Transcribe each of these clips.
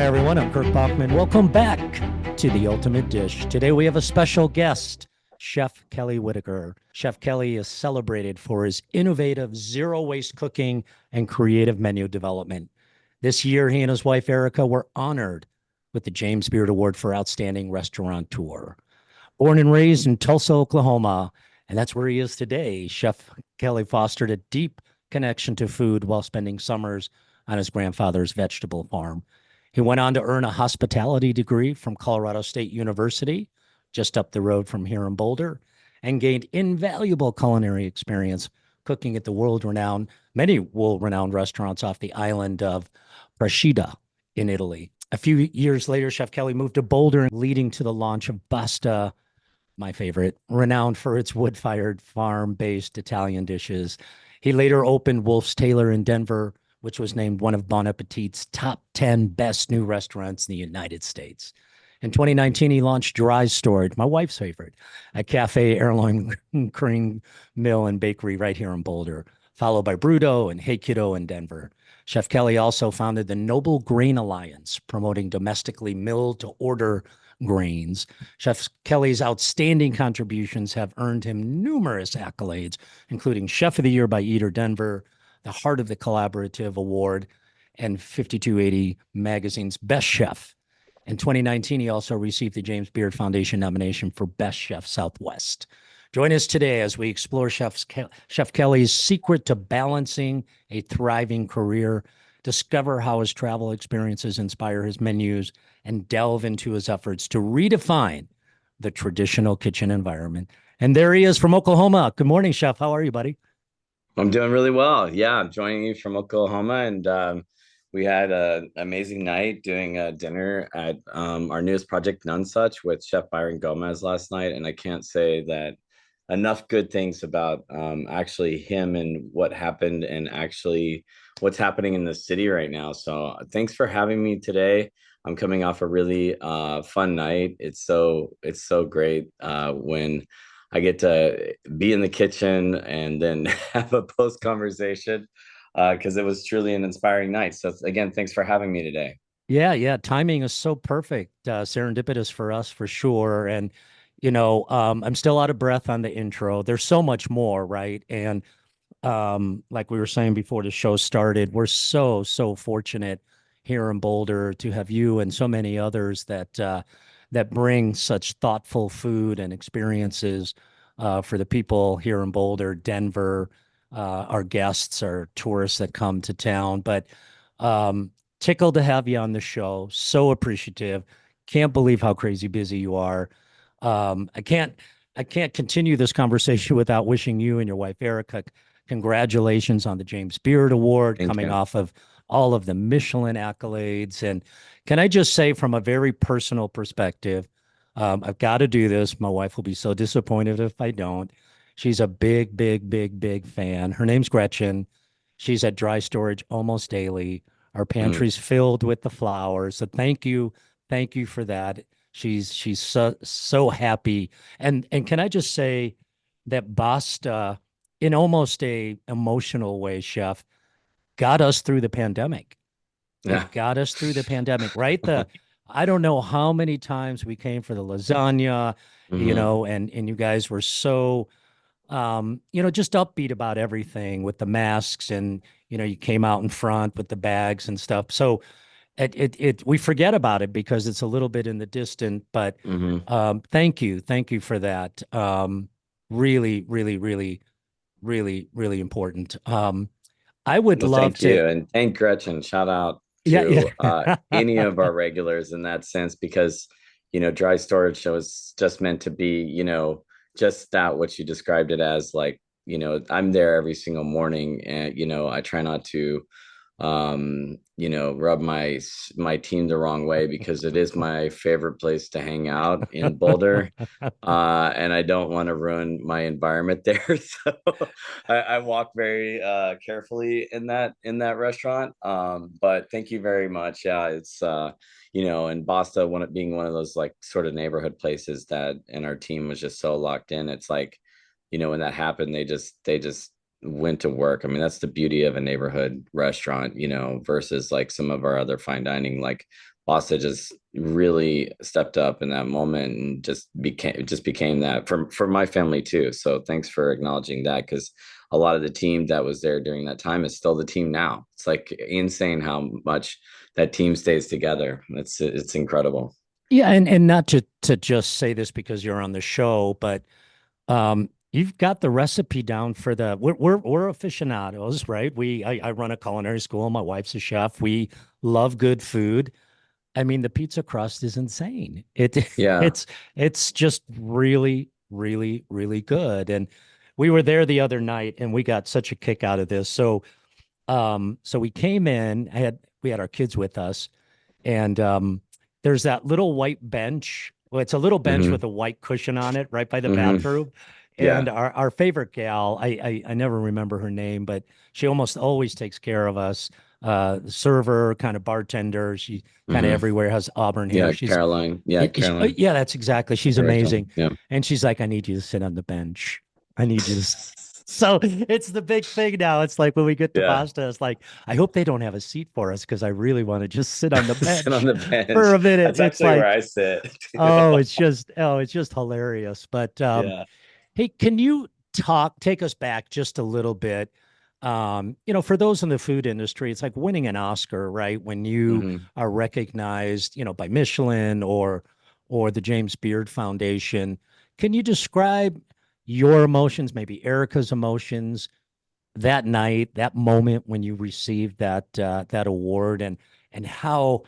Hi, everyone. I'm Kirk Bachman. Welcome back to The Ultimate Dish. Today we have a special guest, Chef Kelly Whitaker. Chef Kelly is celebrated for his innovative zero-waste cooking and creative menu development. This year, he and his wife, Erica, were honored with the James Beard Award for Outstanding Restaurateur. Born and raised in Tulsa, Oklahoma, and that's where he is today, Chef Kelly fostered a deep connection to food while spending summers on his grandfather's vegetable farm. He went on to earn a hospitality degree from Colorado State University, just up the road from here in Boulder, and gained invaluable culinary experience cooking at the many world-renowned restaurants off the island of Procida in Italy. A few years later, Chef Kelly moved to Boulder, leading to the launch of Basta, my favorite, renowned for its wood-fired farm-based Italian dishes. He later opened Wolf's Tailor in Denver, which was named one of Bon Appetit's top 10 best new restaurants in the United States. In 2019, he launched Dry Storage, my wife's favorite, a cafe, heirloom cream mill and bakery right here in Boulder, followed by BRUTØ and Hey Kiddo in Denver. Chef Kelly also founded the Noble Grain Alliance, promoting domestically milled to order grains. Chef Kelly's outstanding contributions have earned him numerous accolades, including Chef of the Year by Eater Denver, the Heart of the Collaborative Award, and 5280 Magazine's Best Chef. In 2019, he also received the James Beard Foundation nomination for Best Chef Southwest. Join us today as we explore Chef Kelly's secret to balancing a thriving career, discover how his travel experiences inspire his menus, and delve into his efforts to redefine the traditional kitchen environment. And there he is from Oklahoma. Good morning, Chef. How are you, buddy? I'm doing really well. Yeah, I'm joining you from Oklahoma, and we had an amazing night doing a dinner at our newest project, None Such, with Chef Byron Gomez last night. And I can't say that enough good things about actually him and what happened, and actually what's happening in the city right now. So thanks for having me today. I'm coming off a really fun night. It's so great when I get to be in the kitchen and then have a post conversation because it was truly an inspiring night. So again, thanks for having me today. Yeah. Timing is so perfect, serendipitous for us for sure. And, I'm still out of breath on the intro. There's so much more, right? And like we were saying before the show started, we're so fortunate here in Boulder to have you and so many others that bring such thoughtful food and experiences for the people here in Boulder, Denver, our guests, our tourists that come to town. But tickled to have you on the show. So appreciative. Can't believe how crazy busy you are. Um, I can't I can't continue this conversation without wishing you and your wife Erica congratulations on the James Beard Award, Thank coming you. off of all of the Michelin accolades. And can I just say, from a very personal perspective, I've got to do this. My wife will be so disappointed if I don't. She's a big fan. Her name's Gretchen. She's at dry storage almost daily. Our Mm. pantry's filled with the flowers. So thank you for that. She's so happy. And can I just say that Basta, in almost a emotional way, Chef, got us through the pandemic. Yeah. It got us through the pandemic, right? I don't know how many times we came for the lasagna, Hmm. and you guys were so just upbeat about everything with the masks, and you came out in front with the bags and stuff. So it we forget about it because it's a little bit in the distant, but Hmm. thank you for that. Really important. I would Well, love thank to. you. And thank Gretchen. Shout out Yeah, to yeah. any of our regulars in that sense, because, dry storage was just meant to be, just that, what you described it as. Like, I'm there every single morning, and, I try not to rub my team the wrong way, because it is my favorite place to hang out in Boulder. And I don't want to ruin my environment there. So I walk very carefully in that restaurant. But thank you very much. Yeah, it's and Basta, being one of those like sort of neighborhood places that, and our team was just so locked in. It's like, when that happened, they just went to work. I mean, that's the beauty of a neighborhood restaurant, versus like some of our other fine dining. Like Basta just really stepped up in that moment and just became that for my family too. So thanks for acknowledging that, because a lot of the team that was there during that time is still the team now. It's like insane how much that team stays together. It's incredible. Yeah, and not to just say this because you're on the show, but you've got the recipe down for the we're aficionados, right? I run a culinary school. My wife's a chef. We love good food. I mean, the pizza crust is insane. Yeah. It's just really, really, really good. And we were there the other night and we got such a kick out of this. So we came in, we had our kids with us, and there's that little white bench. Well, it's a little bench Hmm. with a white cushion on it right by the Hmm. bathroom. And Yeah. our favorite gal, I never remember her name, but she almost always takes care of us. Server, kind of bartender. She kind of Hmm. everywhere, has auburn hair. Yeah. Caroline. Yeah. Caroline. Yeah, that's exactly. She's Rachel. amazing. Yeah. And she's like, I need you to sit on the bench. I need you to. So it's the big thing now. It's like when we get to Yeah. Basta, it's like, I hope they don't have a seat for us because I really want to just sit on the Sit on bench the for bench. a minute. That's It's actually where like, I sit. it's just hilarious. But Yeah. hey, can you take us back just a little bit? For those in the food industry, it's like winning an Oscar, right? When you Hmm. are recognized, by Michelin or the James Beard Foundation. Can you describe your emotions, maybe Erica's emotions that night, that moment when you received that award, and how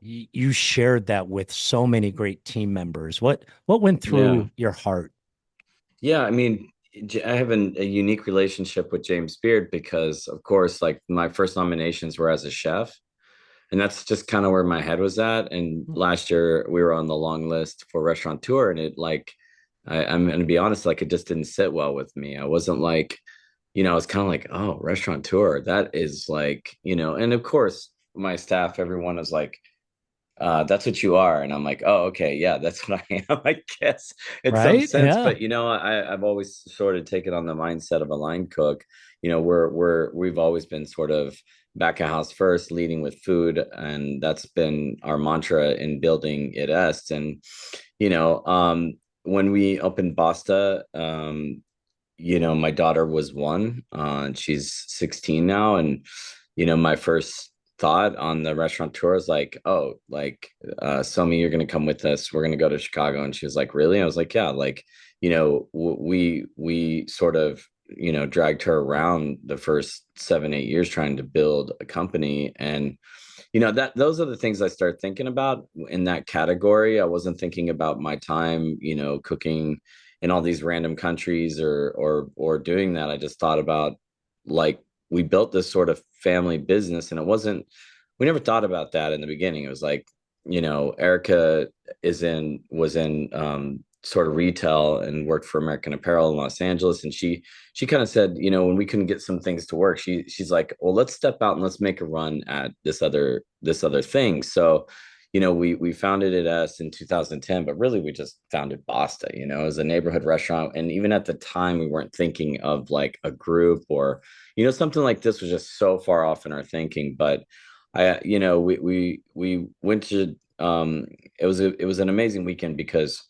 you shared that with so many great team members? What went Yeah. through your heart? Yeah. I mean, I have a unique relationship with James Beard because, of course, like my first nominations were as a chef. And that's just kind of where my head was at. And last year we were on the long list for restaurateur, and it like, I'm going to be honest, like it just didn't sit well with me. I wasn't like, I was kind of like, oh, restaurateur, that is like, and of course, my staff, everyone was like, that's what you are. And I'm like, oh, okay, yeah, that's what I am, I guess, in some Right? sense. Yeah. But I've always sort of taken on the mindset of a line cook. We've always been sort of back of house first, leading with food, and that's been our mantra in building Id Est. And you know, when we opened Basta, my daughter was one, she's 16 now, and my first thought on the restaurateur is like, oh, like, Somi, you're gonna come with us. We're gonna go to Chicago. And she was like, really? I was like, yeah, like, we sort of, dragged her around the first 7, 8 years trying to build a company. And that those are the things I start thinking about in that category. I wasn't thinking about my time, cooking in all these random countries or doing that. I just thought about, like, we built this sort of family business, and it wasn't, we never thought about that in the beginning. It was like, Erica was in sort of retail and worked for American Apparel in Los Angeles. And she kind of said, when we couldn't get some things to work, she's like, well, let's step out and let's make a run at this other thing. So, we founded it as in 2010, but really we just founded Basta, as a neighborhood restaurant. And even at the time, we weren't thinking of like a group or, something like this was just so far off in our thinking. But we went to, it was an amazing weekend because,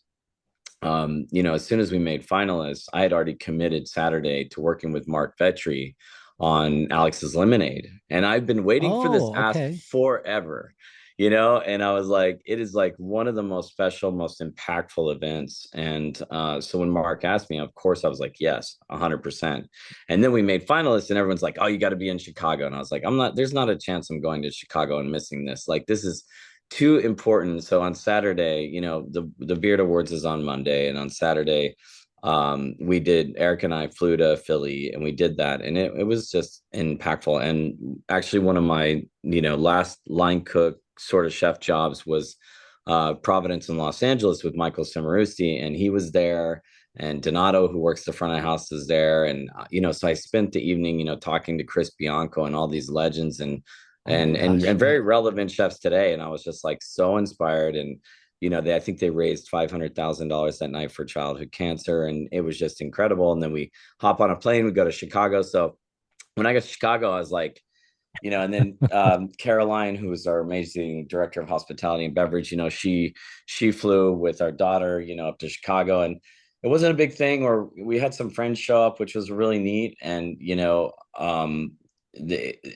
as soon as we made finalists, I had already committed Saturday to working with Mark Vetri on Alex's Lemonade. And I've been waiting for this Oh, ask okay. forever, and I was like, it is like one of the most special, most impactful events. And so when Mark asked me, of course, I was like, yes, 100%. And then we made finalists, and everyone's like, oh, you got to be in Chicago. And I was like, there's not a chance I'm going to Chicago and missing this. Like, this is too important. So on Saturday, the Beard Awards is on Monday, and on Saturday, we did, Eric and I flew to Philly, and we did that, and it was just impactful. And actually, one of my last line cook sort of chef jobs was Providence in Los Angeles with Michael Cimarusti, and he was there. And Donato, who works the front of house, is there. And so I spent the evening, talking to Chris Bianco and all these legends, and Oh my and and gosh. and Yeah. very relevant chefs today. And I was just like so inspired. And I think they raised $500,000 that night for childhood cancer, and it was just incredible. And then we hop on a plane, we go to Chicago. So when I got to Chicago, I was like, And then Caroline, who is our amazing director of hospitality and beverage, she flew with our daughter, up to Chicago, and it wasn't a big thing. Or we had some friends show up, which was really neat, and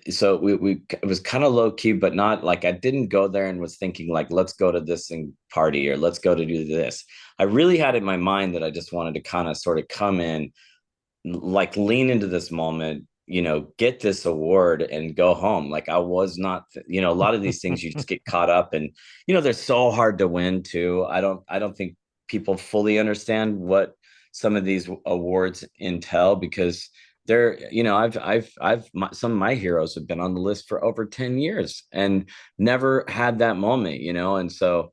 so we it was kind of low key, but not like I didn't go there and was thinking like let's go to this and party or let's go to do this. I really had in my mind that I just wanted to kind of sort of come in, like lean into this moment, get this award and go home. Like I was not, a lot of these things you just get caught up and, they're so hard to win too. I don't think people fully understand what some of these awards entail because they're, some of my heroes have been on the list for over 10 years and never had that moment, and so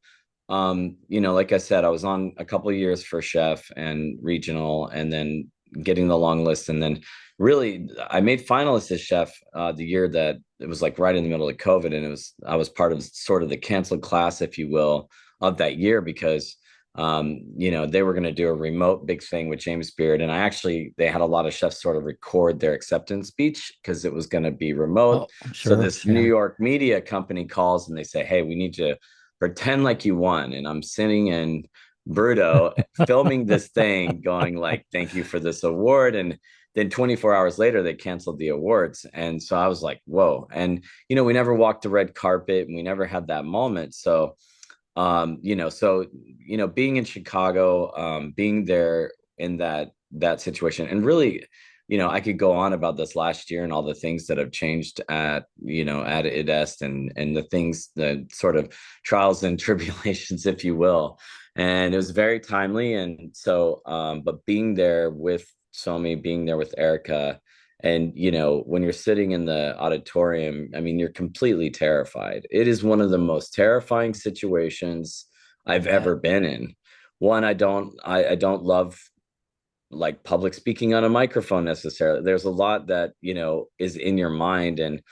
like I said, I was on a couple of years for chef and regional and then getting the long list. And then really I made finalists as chef the year that it was like right in the middle of COVID. And I was part of sort of the canceled class, if you will, of that year because they were going to do a remote big thing with James Beard. And they had a lot of chefs sort of record their acceptance speech because it was going to be remote. Oh, So sure. this New Yeah. York media company calls and they say, hey, we need to pretend like you won. And I'm sitting in BRUTØ filming this thing going like, thank you for this award. And then 24 hours later, they canceled the awards. And so I was like, whoa. And, we never walked the red carpet and we never had that moment. So, being in Chicago, being there in that situation and really, I could go on about this last year and all the things that have changed at Id Est and the sort of trials and tribulations, if you will. And it was very timely. And so, but being there with Somi, being there with Erica, and when you're sitting in the auditorium, I mean, you're completely terrified. It is one of the most terrifying situations I I've bet. ever been in. One, I don't love like public speaking on a microphone necessarily. There's a lot that, is in your mind. And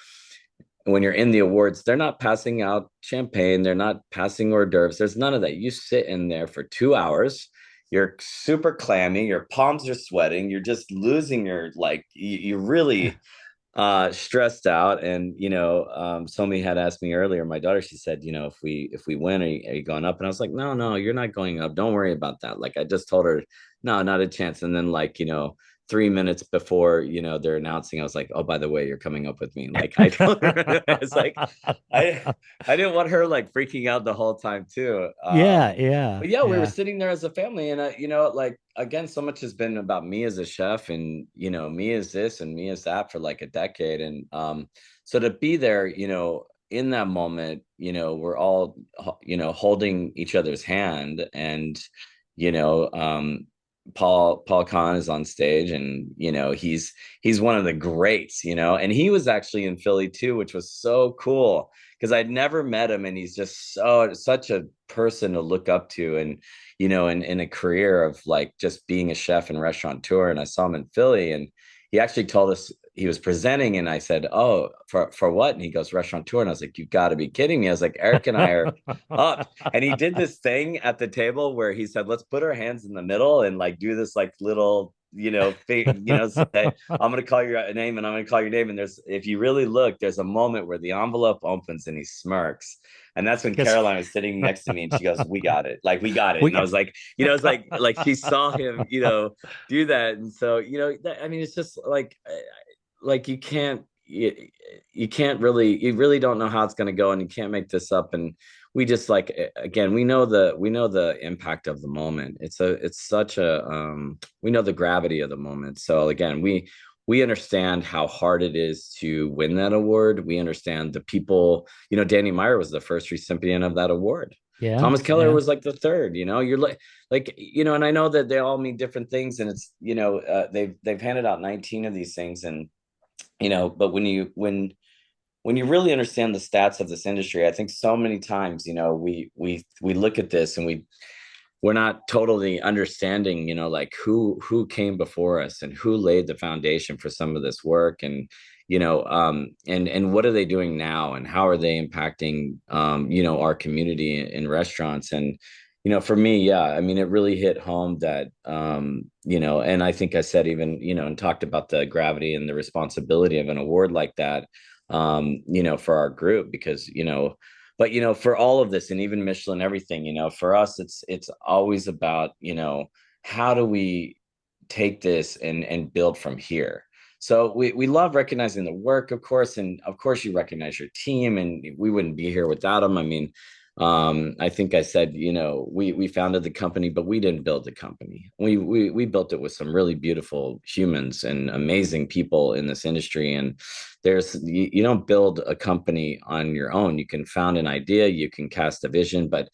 when you're in the awards, they're not passing out champagne, they're not passing hors d'oeuvres. There's none of that. You sit in there for 2 hours. You're super clammy, your palms are sweating, you're just losing your like you really stressed out. And somebody had asked me earlier, my daughter, she said, if we win, are you going up? And I was like, no, no, you're not going up, don't worry about that. Like I just told her, no, not a chance. And then like 3 minutes before they're announcing, I was like, oh, by the way, you're coming up with me. Like I don't it's like I didn't want her like freaking out the whole time too. Yeah, yeah, But yeah, we were yeah. sitting there as a family, and like again, so much has been about me as a chef, and me as this and me as that for like a decade, and so to be there, in that moment, we're all holding each other's hand, and you know, um, Paul Kahn is on stage, and he's one of the greats, and he was actually in Philly too, which was so cool because I'd never met him, and he's just such a person to look up to, and in a career of like just being a chef and restaurateur. And I saw him in Philly, and he actually told us he was presenting, and I said, oh, for what? And he goes, restaurateur. And I was like, you got to be kidding me. I was like, Eric and I are up. And he did this thing at the table where he said, let's put our hands in the middle and like do this like little say, I'm gonna call your name and I'm gonna call your name. And if you really look, there's a moment where the envelope opens and he smirks. And that's when Guess Caroline was sitting next to me and she goes, we got it. Like, we got it. And I we was like, it's like she saw him, do that. And so, I mean, it's just like you can't really, you really don't know how it's going to go and you can't make this up. And we just like, again, we know the impact of the moment. It's such a we know the gravity of the moment. So again, we understand how hard it is to win that award. We understand the people, Danny Meyer was the first recipient of that award. yeah, Thomas Keller yeah. was like the third. You're like and I know that they all mean different things, and it's they've handed out 19 of these things. And but when you really understand the stats of this industry, I think so many times, we look at this and we're not totally understanding, like who came before us and who laid the foundation for some of this work. And and what are they doing now, and how are they impacting our community in restaurants. And for me, yeah, I mean, it really hit home that and I think I said even and talked about the gravity and the responsibility of an award like that. for our group because, but, for all of this and even Michelin, everything, for us, it's always about, how do we take this and build from here? So we love recognizing the work, of course, and of course you recognize your team, and we wouldn't be here without them. I mean, I think I said, we founded the company, but we didn't build the company. We built it with some really beautiful humans and amazing people in this industry. And you don't build a company on your own. You can found an idea, you can cast a vision, but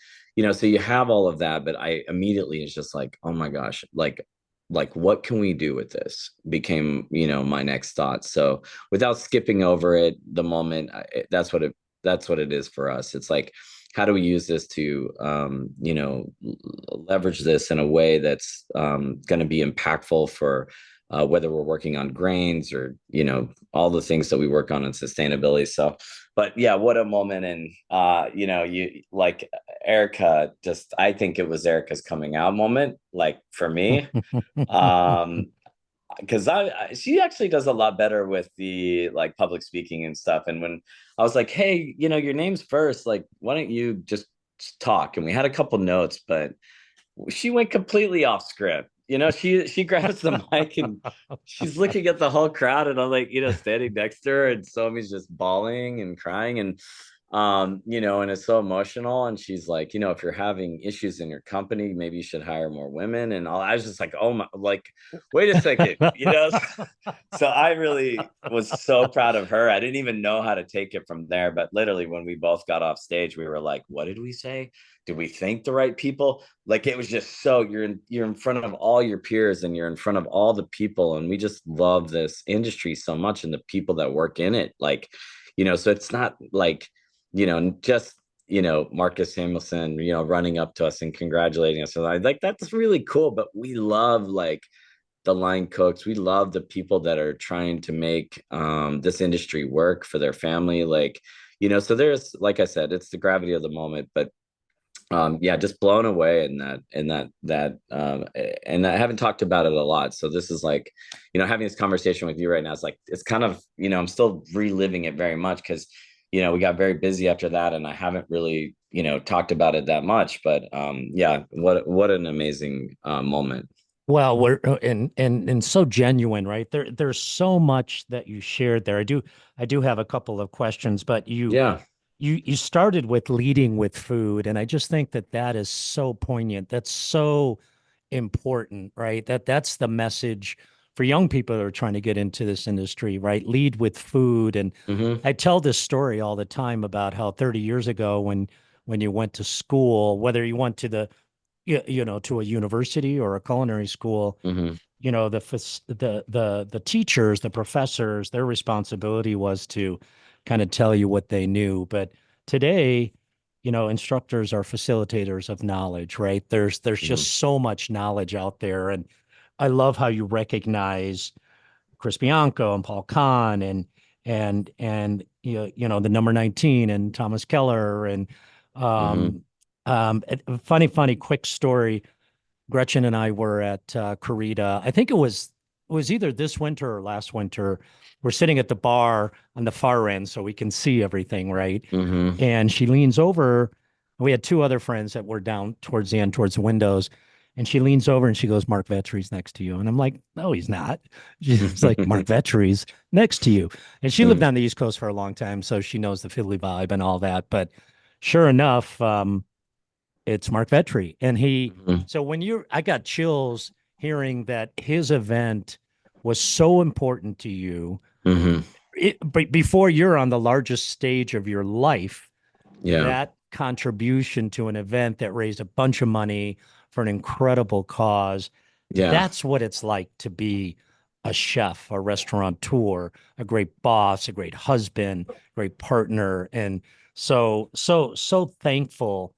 so you have all of that. But I immediately is just like, oh my gosh, like what can we do with this became my next thought. So without skipping over it the moment, that's what it is for us. It's like, how do we use this to leverage this in a way that's going to be impactful for whether we're working on grains or all the things that we work on in sustainability. So but yeah, what a moment. And you like Erica, just I think it was Erica's coming out moment, like for me. um because she actually does a lot better with the like public speaking and stuff. And when I was like, hey, your name's first, like why don't you just talk? And we had a couple notes, but she went completely off script. She grabs the mic and she's looking at the whole crowd, and I'm like, standing next to her, and Somi's just bawling and crying, and and it's so emotional. And she's like, if you're having issues in your company, maybe you should hire more women. And I was just like, oh my, like, wait a second, So I really was so proud of her. I didn't even know how to take it from there. But literally, when we both got off stage, we were like, what did we say? Did we thank the right people? Like it was just so you're in front of all your peers and you're in front of all the people. And we just love this industry so much and the people that work in it. Like, so it's not like, just Marcus Samuelson, running up to us and congratulating us. So I like that's really cool. But we love like the line cooks. We love the people that are trying to make this industry work for their family. Like, so there's, like I said, it's the gravity of the moment. But yeah, just blown away and I haven't talked about it a lot. So this is like, having this conversation with you right now, it's like, it's kind of, I'm still reliving it very much because, we got very busy after that and I haven't really, talked about it that much, but yeah, what an amazing moment. Well, we're and so genuine, right? There's so much that you shared there. I do have a couple of questions, but Yeah. you started with leading with food, and I just think that that is so poignant. That's so important, right? That's the message for young people that are trying to get into this industry, right? Lead with food. And Hmm. I tell this story all the time about how 30 years ago when you went to school, whether you went to to a university or a culinary school, Hmm. the teachers, the professors, their responsibility was to kind of tell you what they knew. But today, instructors are facilitators of knowledge, right? There's Hmm. just so much knowledge out there. And I love how you recognize Chris Bianco and Paul Kahn and the number 19 and Thomas Keller and Hmm. um funny quick story. Gretchen and I were at Corrida. I think it was either this winter or last winter. We're sitting at the bar on the far end so we can see everything, right? Hmm. And she leans over. We had two other friends that were down towards the end, towards the windows. And she leans over and she goes, Mark Vetri's next to you. And I'm like, no, he's not. She's like, Mark Vetri's next to you. And she lived on the East Coast for a long time, so she knows the Philly vibe and all that. But sure enough, it's Mark Vetri. And so I got chills hearing that his event was so important to you Hmm. but before you're on the largest stage of your life, Yeah. that contribution to an event that raised a bunch of money for an incredible cause, Yeah. that's what it's like to be a chef, a restaurateur, a great boss, a great husband, great partner. And so thankful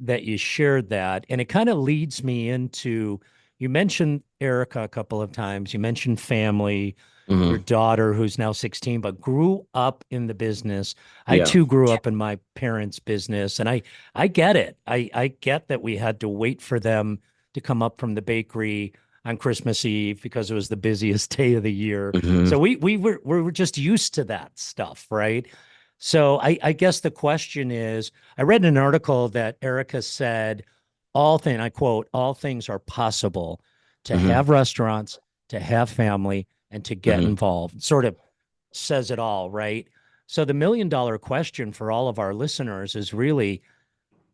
that you shared that. And it kind of leads me into, you mentioned Erica a couple of times, you mentioned family, your Hmm. daughter who's now 16 but grew up in the business. I Yeah. too grew up in my parents' business, and I get it. I get that we had to wait for them to come up from the bakery. on Christmas Eve because it was the busiest day of the year. Hmm. So we were just used to that stuff, right? So I guess the question is, I read an article that Erica said, I quote, all things are possible to Hmm. have restaurants, to have family, and to get Hmm. involved. Sort of says it all, right? So the $1 million question for all of our listeners is really,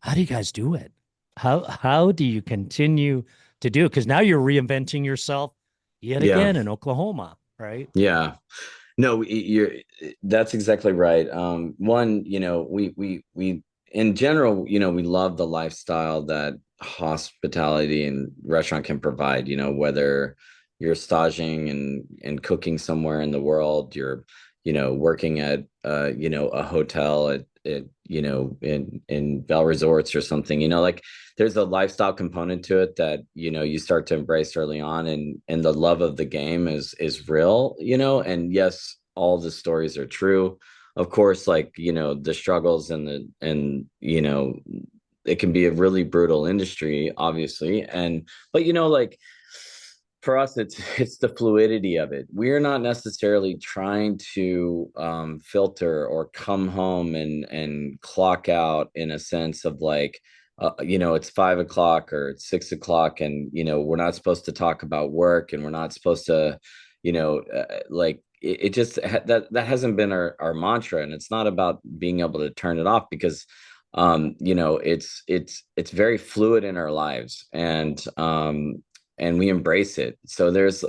how do you guys do it? How do you continue to do it? Because now you're reinventing yourself yet Yeah. again in Oklahoma, right? Yeah. No, you're that's exactly right. One, we in general, we love the lifestyle that hospitality and restaurant can provide, whether you're staging and cooking somewhere in the world, you're, working at a hotel in Bell Resorts or something, like there's a lifestyle component to it that you start to embrace early on, and the love of the game is real, and yes, all the stories are true, of course, like the struggles and it can be a really brutal industry, obviously, but like for us, it's the fluidity of it. We're not necessarily trying to filter or come home and clock out in a sense of like, it's 5 o'clock or it's 6 o'clock, and we're not supposed to talk about work, and we're not supposed to, like it just that hasn't been our mantra, and it's not about being able to turn it off because it's very fluid in our lives, and we embrace it. So there's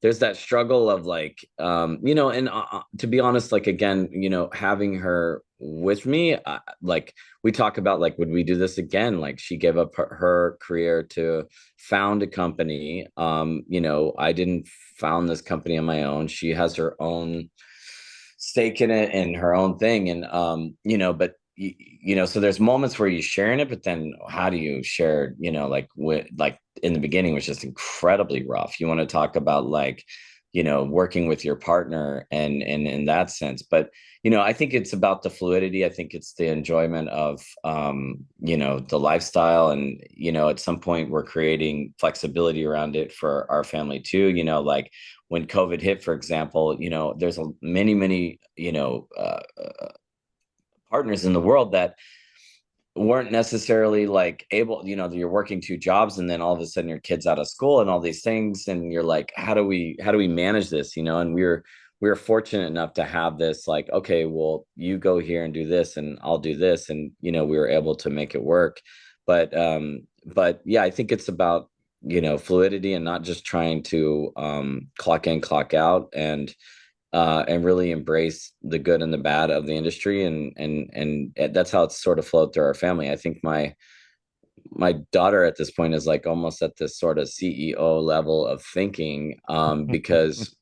that struggle of like, and to be honest, like again, having her with me, like we talk about like, would we do this again? Like she gave up her career to found a company. I didn't found this company on my own. She has her own stake in it and her own thing, and but so there's moments where you're sharing it, but then how do you share, like with like in the beginning was just incredibly rough. You want to talk about like, working with your partner and in that sense, but I think it's about the fluidity. I think it's the enjoyment of the lifestyle, and at some point we're creating flexibility around it for our family too, like when COVID hit, for example, there's many partners in the world that weren't necessarily like able, you're working two jobs, and then all of a sudden your kid's out of school and all these things, and you're like, how do we manage this, and we were fortunate enough to have this, like, okay, well, you go here and do this and I'll do this, and we were able to make it work. But yeah, I think it's about fluidity, and not just trying to clock in, clock out, and really embrace the good and the bad of the industry, and that's how it's sort of flowed through our family. I think my daughter at this point is like almost at this sort of CEO level of thinking, because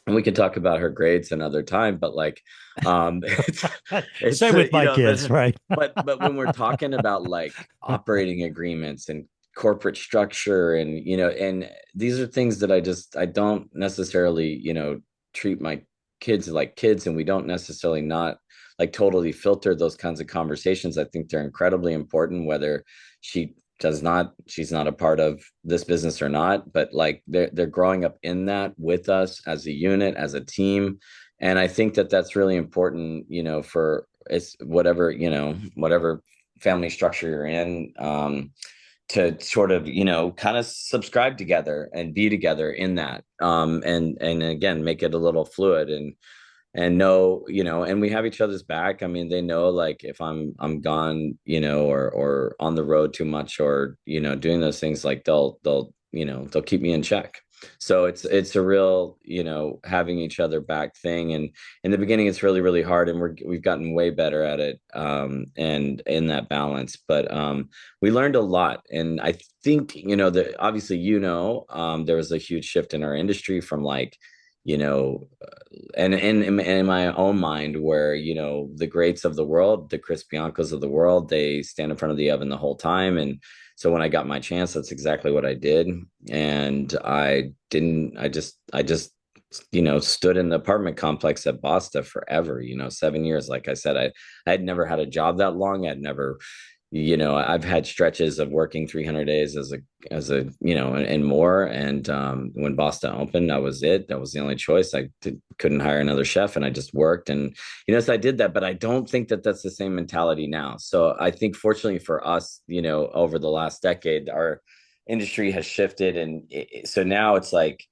and we can talk about her grades another time, but like it's Same with my kids, but right? but when we're talking about like operating agreements and corporate structure, and these are things that I don't necessarily treat my kids like kids, and we don't necessarily not like totally filter those kinds of conversations. I think they're incredibly important, whether she she's not a part of this business or not, but like they're growing up in that with us as a unit, as a team. And I think that that's really important, for it's whatever family structure you're in, to sort of kind of subscribe together and be together in that, and again make it a little fluid, and know, and we have each other's back. I mean, they know like if I'm gone, or on the road too much, or doing those things, like they'll keep me in check. So it's a real, having each other back thing. And in the beginning it's really, really hard, and we've gotten way better at it, and in that balance. But we learned a lot, and I think that obviously there was a huge shift in our industry from like, you know and in my own mind, where the greats of the world, the Chris Biancos of the world, they stand in front of the oven the whole time. And so when I got my chance, that's exactly what I did. And I didn't I just stood in the apartment complex at Basta forever, 7 years. Like I said, I had never had a job that long. I'd never I've had stretches of working 300 days as a and more. And when Basta opened, that was it. That was the only choice. Couldn't hire another chef, and I just worked. And so I did that, but I don't think that that's the same mentality now. So I think, fortunately for us, over the last decade, our industry has shifted, and so now it's like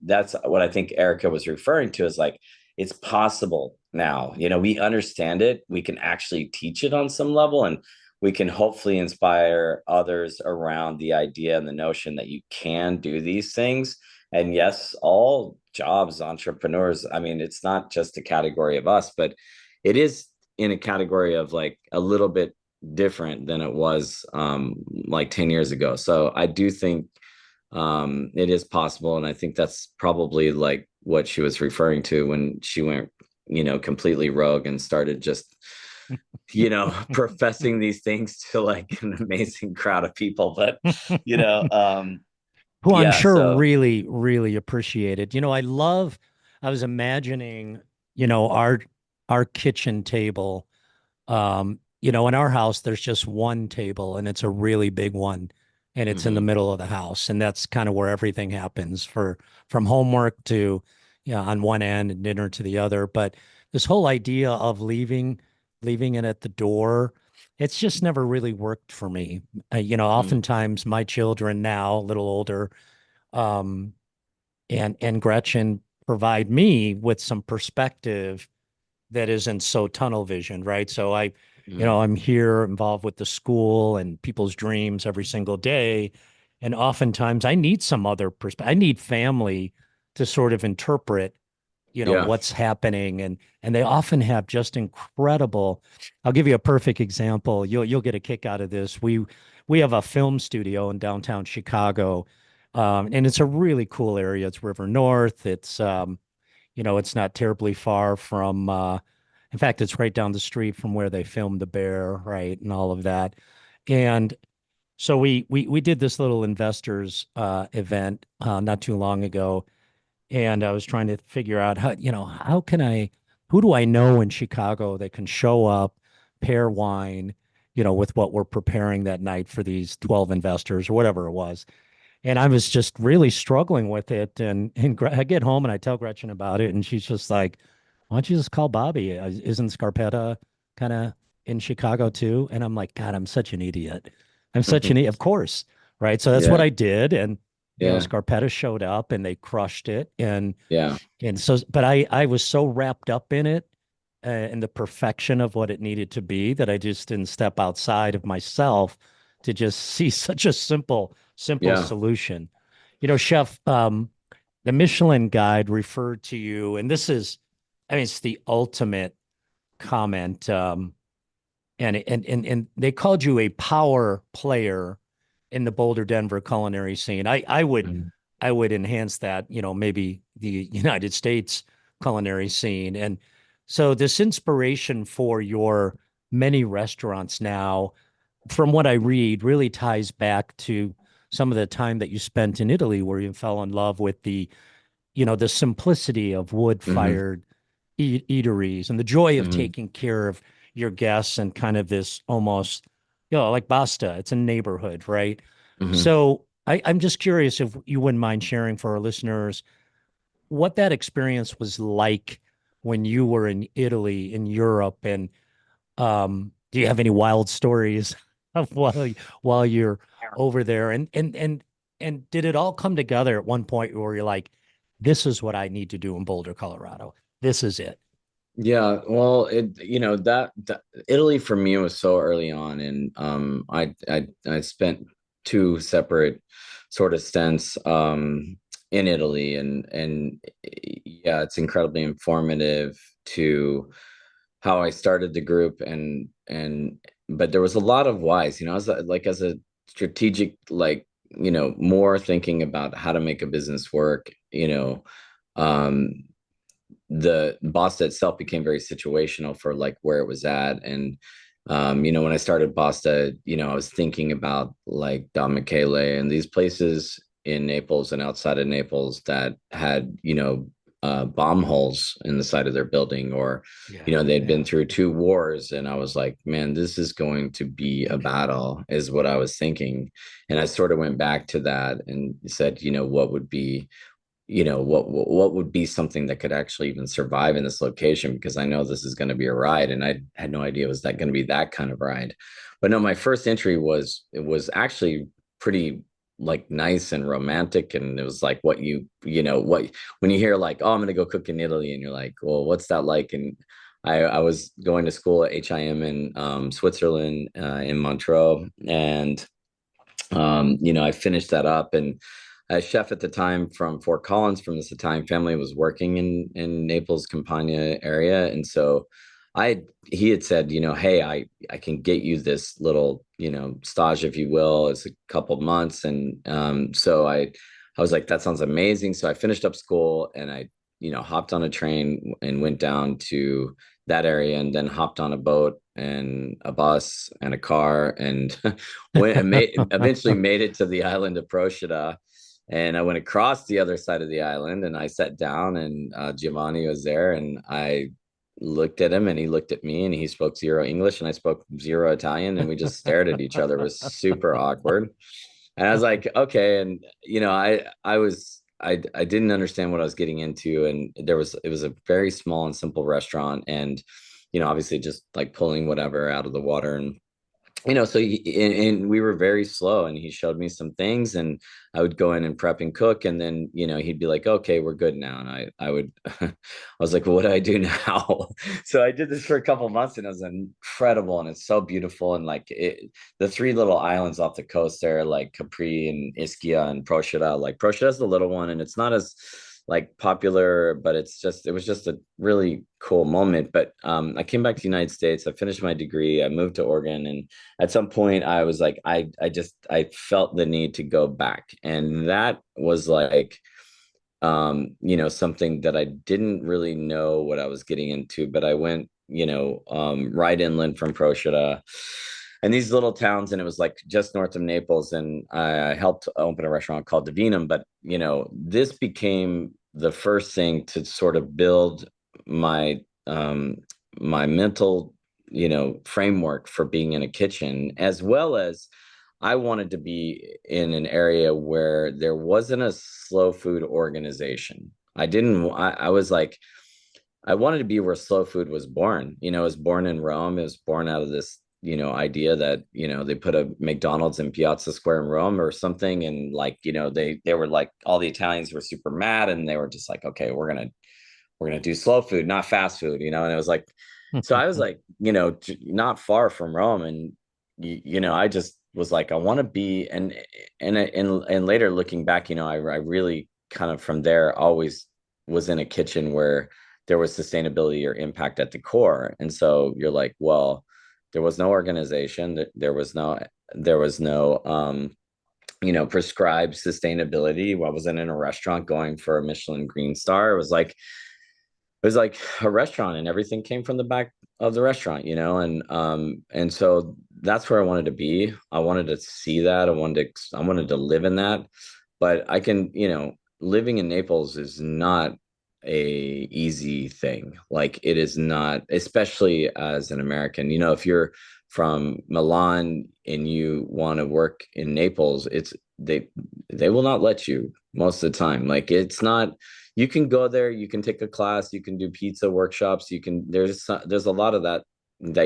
that's what I think Erica was referring to, is like it's possible now. We understand it. We can actually teach it on some level, and we can hopefully inspire others around the idea and the notion that you can do these things. And yes, all jobs, entrepreneurs, I mean, it's not just a category of us, but it is in a category of like a little bit different than it was like 10 years ago. So I do think it is possible. And I think that's probably like what she was referring to when she went, completely rogue and started just professing these things to like an amazing crowd of people. But, you know, um, Who I'm yeah, sure so really, really appreciated. I was imagining, our kitchen table. In our house, there's just one table and it's a really big one and it's in the mhm, middle of the house. And that's kind of where everything happens from homework to, on one end and dinner to the other. But this whole idea of leaving it at the door, it's just never really worked for me. mhm, Oftentimes my children now, a little older, um, and Gretchen provide me with some perspective that isn't so tunnel vision, right? So mhm, I'm here involved with the school and people's dreams every single day. And oftentimes I need some other perspective. I need family to sort of interpret, yeah, what's happening. And they often have just incredible. I'll give you a perfect example. You'll get a kick out of this. We have a film studio in downtown Chicago. And it's a really cool area. It's River North. It's not terribly far from, in fact, it's right down the street from where they filmed The Bear, right, and all of that. And so we did this little investors event not too long ago, and I was trying to figure out who do I know in Chicago that can show up, pair wine, with what we're preparing that night for these 12 investors or whatever it was. And I was just really struggling with it. And I get home and I tell Gretchen about it, and she's just like, "Why don't you just call Bobby? Isn't Scarpetta kind of in Chicago too?" And I'm like, "God, I'm such an idiot. I'm such an idiot." Of course, right? So that's what yeah, I did, and yeah, Scarpetta showed up, and they crushed it, yeah, but I was so wrapped up in it, and the perfection of what it needed to be, that I just didn't step outside of myself to just see such a simple yeah. solution. Chef, the Michelin Guide referred to you, and I mean, it's the ultimate comment. And they called you a power player in the Boulder, Denver culinary scene. Mhm, I would enhance that, maybe the United States culinary scene. And so this inspiration for your many restaurants now, from what I read, really ties back to some of the time that you spent in Italy, where you fell in love with the simplicity of mhm, wood-fired eateries and the joy of mhm, taking care of your guests, and kind of this almost, like Basta. It's a neighborhood, right? mhm. So I'm just curious if you wouldn't mind sharing for our listeners what that experience was like when you were in Italy, in Europe, and do you have any wild stories of while you're over there? And did it all come together at one point where you're like, this is what I need to do in Boulder, Colorado. This is it. Yeah, well, that Italy for me was so early on, and I spent two separate sort of stints in Italy, and yeah, it's incredibly informative to how I started the group, and but there was a lot of whys, as a strategic, like, more thinking about how to make a business work, um the Basta itself became very situational for like where it was at. And when I started Basta, I was thinking about like Don Michele and these places in Naples and outside of Naples that had, bomb holes in the side of their building, or Yeah, they'd been yeah. through two wars. And I was like, man, this is going to be a battle, is what I was thinking. And I sort of went back to that and said, what would be, what would be something that could actually even survive in this location, because I know this is going to be a ride, and I had no idea was that going to be that kind of ride. But no, my first entry was, it was actually pretty like nice and romantic, and it was like what what when you hear like, oh, I'm going to go cook in Italy, and you're like, well, what's that like? And I was going to school at HIM in Switzerland, in Montreux, and I finished that up, and a chef at the time from Fort Collins, from this Italian family, was working in Naples Campania area. And so he had said, hey, I can get you this little, stage, if you will. It's a couple months. And so I was like, that sounds amazing. So I finished up school, and I, hopped on a train and went down to that area, and then hopped on a boat and a bus and a car, and eventually made it to the island of Procida. And I went across the other side of the island, and I sat down, and Giovanni was there, and I looked at him, and he looked at me, and he spoke zero English, and I spoke zero Italian, and we just stared at each other. It was super awkward. And I was like, okay. And I didn't understand what I was getting into. And it was a very small and simple restaurant. And, obviously just like pulling whatever out of the water. And so and we were very slow, and he showed me some things, and I would go in and prep and cook, and then he'd be like, okay, we're good now. And I would I was like, well, what do I do now? So I did this for a couple of months, and it was incredible, and it's so beautiful. And like the three little islands off the coast there, like Capri and Ischia and Procida. Like Procida is the little one, and it's not as like popular, but it was just a really cool moment. But I came back to the United States. I finished my degree. I moved to Oregon, and at some point I was like, I felt the need to go back. And that was like, something that I didn't really know what I was getting into. But I went, right inland from Procida, and these little towns, and it was like just north of Naples. And I helped open a restaurant called Divinum. But this became the first thing to sort of build my my mental, framework for being in a kitchen, as well as I wanted to be in an area where there wasn't a slow food organization. I was like, I wanted to be where slow food was born. It was born in Rome. It was born out of this, idea that, they put a McDonald's in Piazza Square in Rome or something. And like, they were like, all the Italians were super mad, and they were just like, okay, we're gonna do slow food, not fast food, and it was like, so I was like, not far from Rome. And I just was like, I want to be. And later looking back, I really kind of from there always was in a kitchen where there was sustainability or impact at the core. And so you're like, well, there was no organization, there was no prescribed sustainability. I wasn't in a restaurant going for a Michelin green star. It was like a restaurant, and everything came from the back of the restaurant, and so that's where I wanted to be. I wanted to see that. I wanted to live in that. But I can, living in Naples is not a easy thing. Like, it is not, especially as an American. If you're from Milan and you want to work in Naples, they will not let you most of the time. Like, it's not, you can go there, you can take a class, you can do pizza workshops, there's a lot of that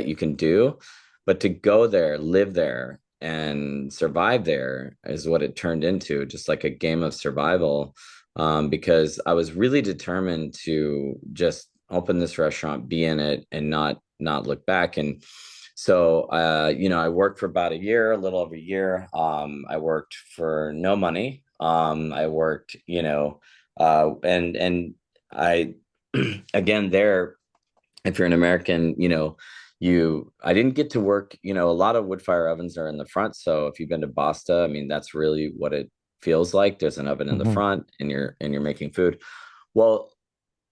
you can do. But to go there, live there, and survive there is what it turned into, just like a game of survival. Because I was really determined to just open this restaurant, be in it, and not look back. And so, I worked for about a year, a little over a year. I worked for no money. I worked, and I, again, there, if you're an American, I didn't get to work, a lot of wood fire ovens are in the front. So if you've been to Basta, I mean, that's really what it feels like. There's an oven in the Mhm. front, and you're making food. Well,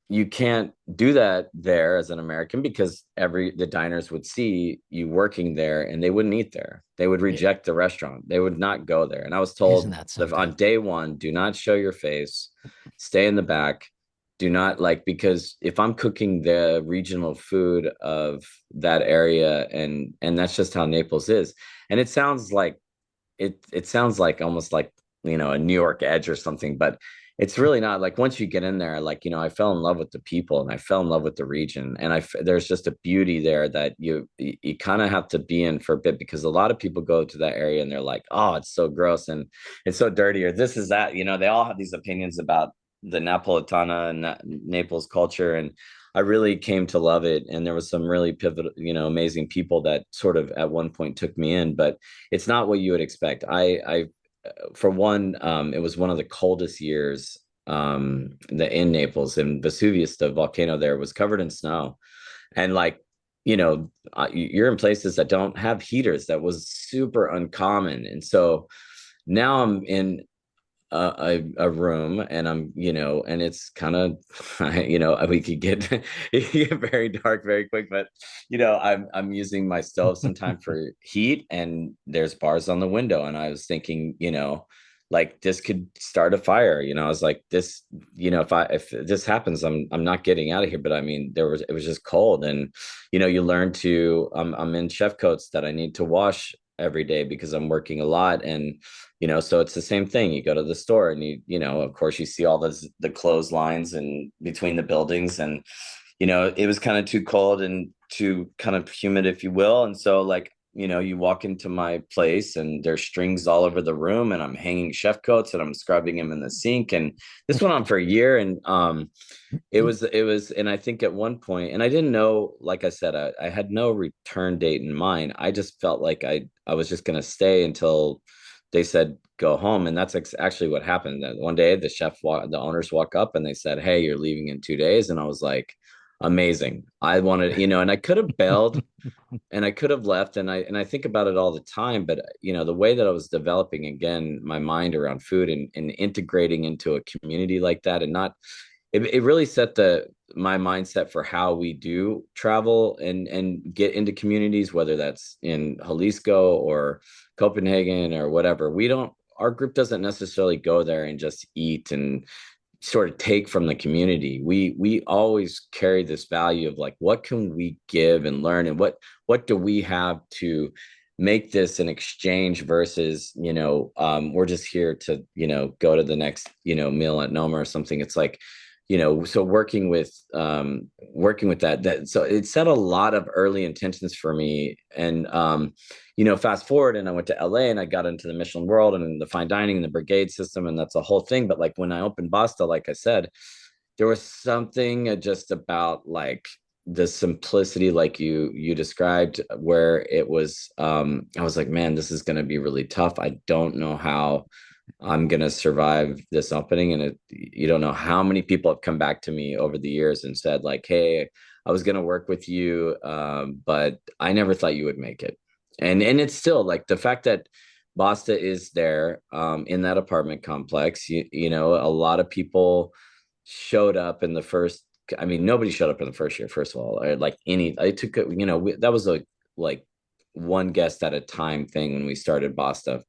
you can't do that there as an American, because the diners would see you working there, and they wouldn't eat there. They would Yeah. reject the restaurant. They would not go there. And I was Isn't told that that on something? day one, do not show your face, stay in the back, do not like, because if I'm cooking the regional food of that area, and that's just how Naples is. And it sounds like it sounds like almost like, a New York edge or something, but it's really not. Like, once you get in there, like, I fell in love with the people, and I fell in love with the region, and there's just a beauty there that you kind of have to be in for a bit, because a lot of people go to that area and they're like, oh, it's so gross and it's so dirty, or this is that, they all have these opinions about the Napolitana and Naples culture. And I really came to love it. And there was some really pivotal, amazing people that sort of at one point took me in, but it's not what you would expect. For one, it was one of the coldest years in Naples, and Vesuvius, the volcano there, was covered in snow. And like, you're in places that don't have heaters. That was super uncommon. And so now I'm in a room, and and it's kind of, we could get it could get very dark very quick, but I'm using my stove sometime for heat, and there's bars on the window, and I was thinking, like, this could start a fire. I was like, this, if this happens, I'm not getting out of here. But I mean, it was just cold. And you learn to, I'm in chef coats that I need to wash every day because I'm working a lot. And so it's the same thing. You go to the store, and of course, you see all the clotheslines and between the buildings, and it was kind of too cold and too kind of humid, if you will. And so, like, you walk into my place, and there's strings all over the room, and I'm hanging chef coats, and I'm scrubbing them in the sink. And this went on for a year. And it was, and I think at one point, and I didn't know, like I said, I had no return date in mind. I just felt like I was just going to stay until they said go home. And that's actually what happened. That one day, the owners walk up, and they said, hey, you're leaving in 2 days. And I was like, amazing. I wanted, and I could have bailed, and I could have left. And I think about it all the time. But the way that I was developing, again, my mind around food, and integrating into a community like that, and not, it really set my mindset for how we do travel and get into communities, whether that's in Jalisco or Copenhagen or whatever. Our group doesn't necessarily go there and just eat and sort of take from the community. We always carry this value of, like, what can we give and learn, and what do we have to make this an exchange versus, we're just here to, go to the next, meal at Noma or something. It's like, so working with that, so it set a lot of early intentions for me. And fast forward, and I went to LA, and I got into the Michelin world and the fine dining and the brigade system, and that's a whole thing. But like, when I opened Basta, like I said, there was something just about, like, the simplicity, like you described, where it was, I was like, man, this is going to be really tough. I don't know how I'm going to survive this opening. And you don't know how many people have come back to me over the years and said, like, hey, I was going to work with you, but I never thought you would make it. And it's still like, the fact that Basta is there, in that apartment complex, a lot of people showed up in the first, I mean, nobody showed up in the first year, first of all. I took, that was like one guest at a time thing when we started Basta.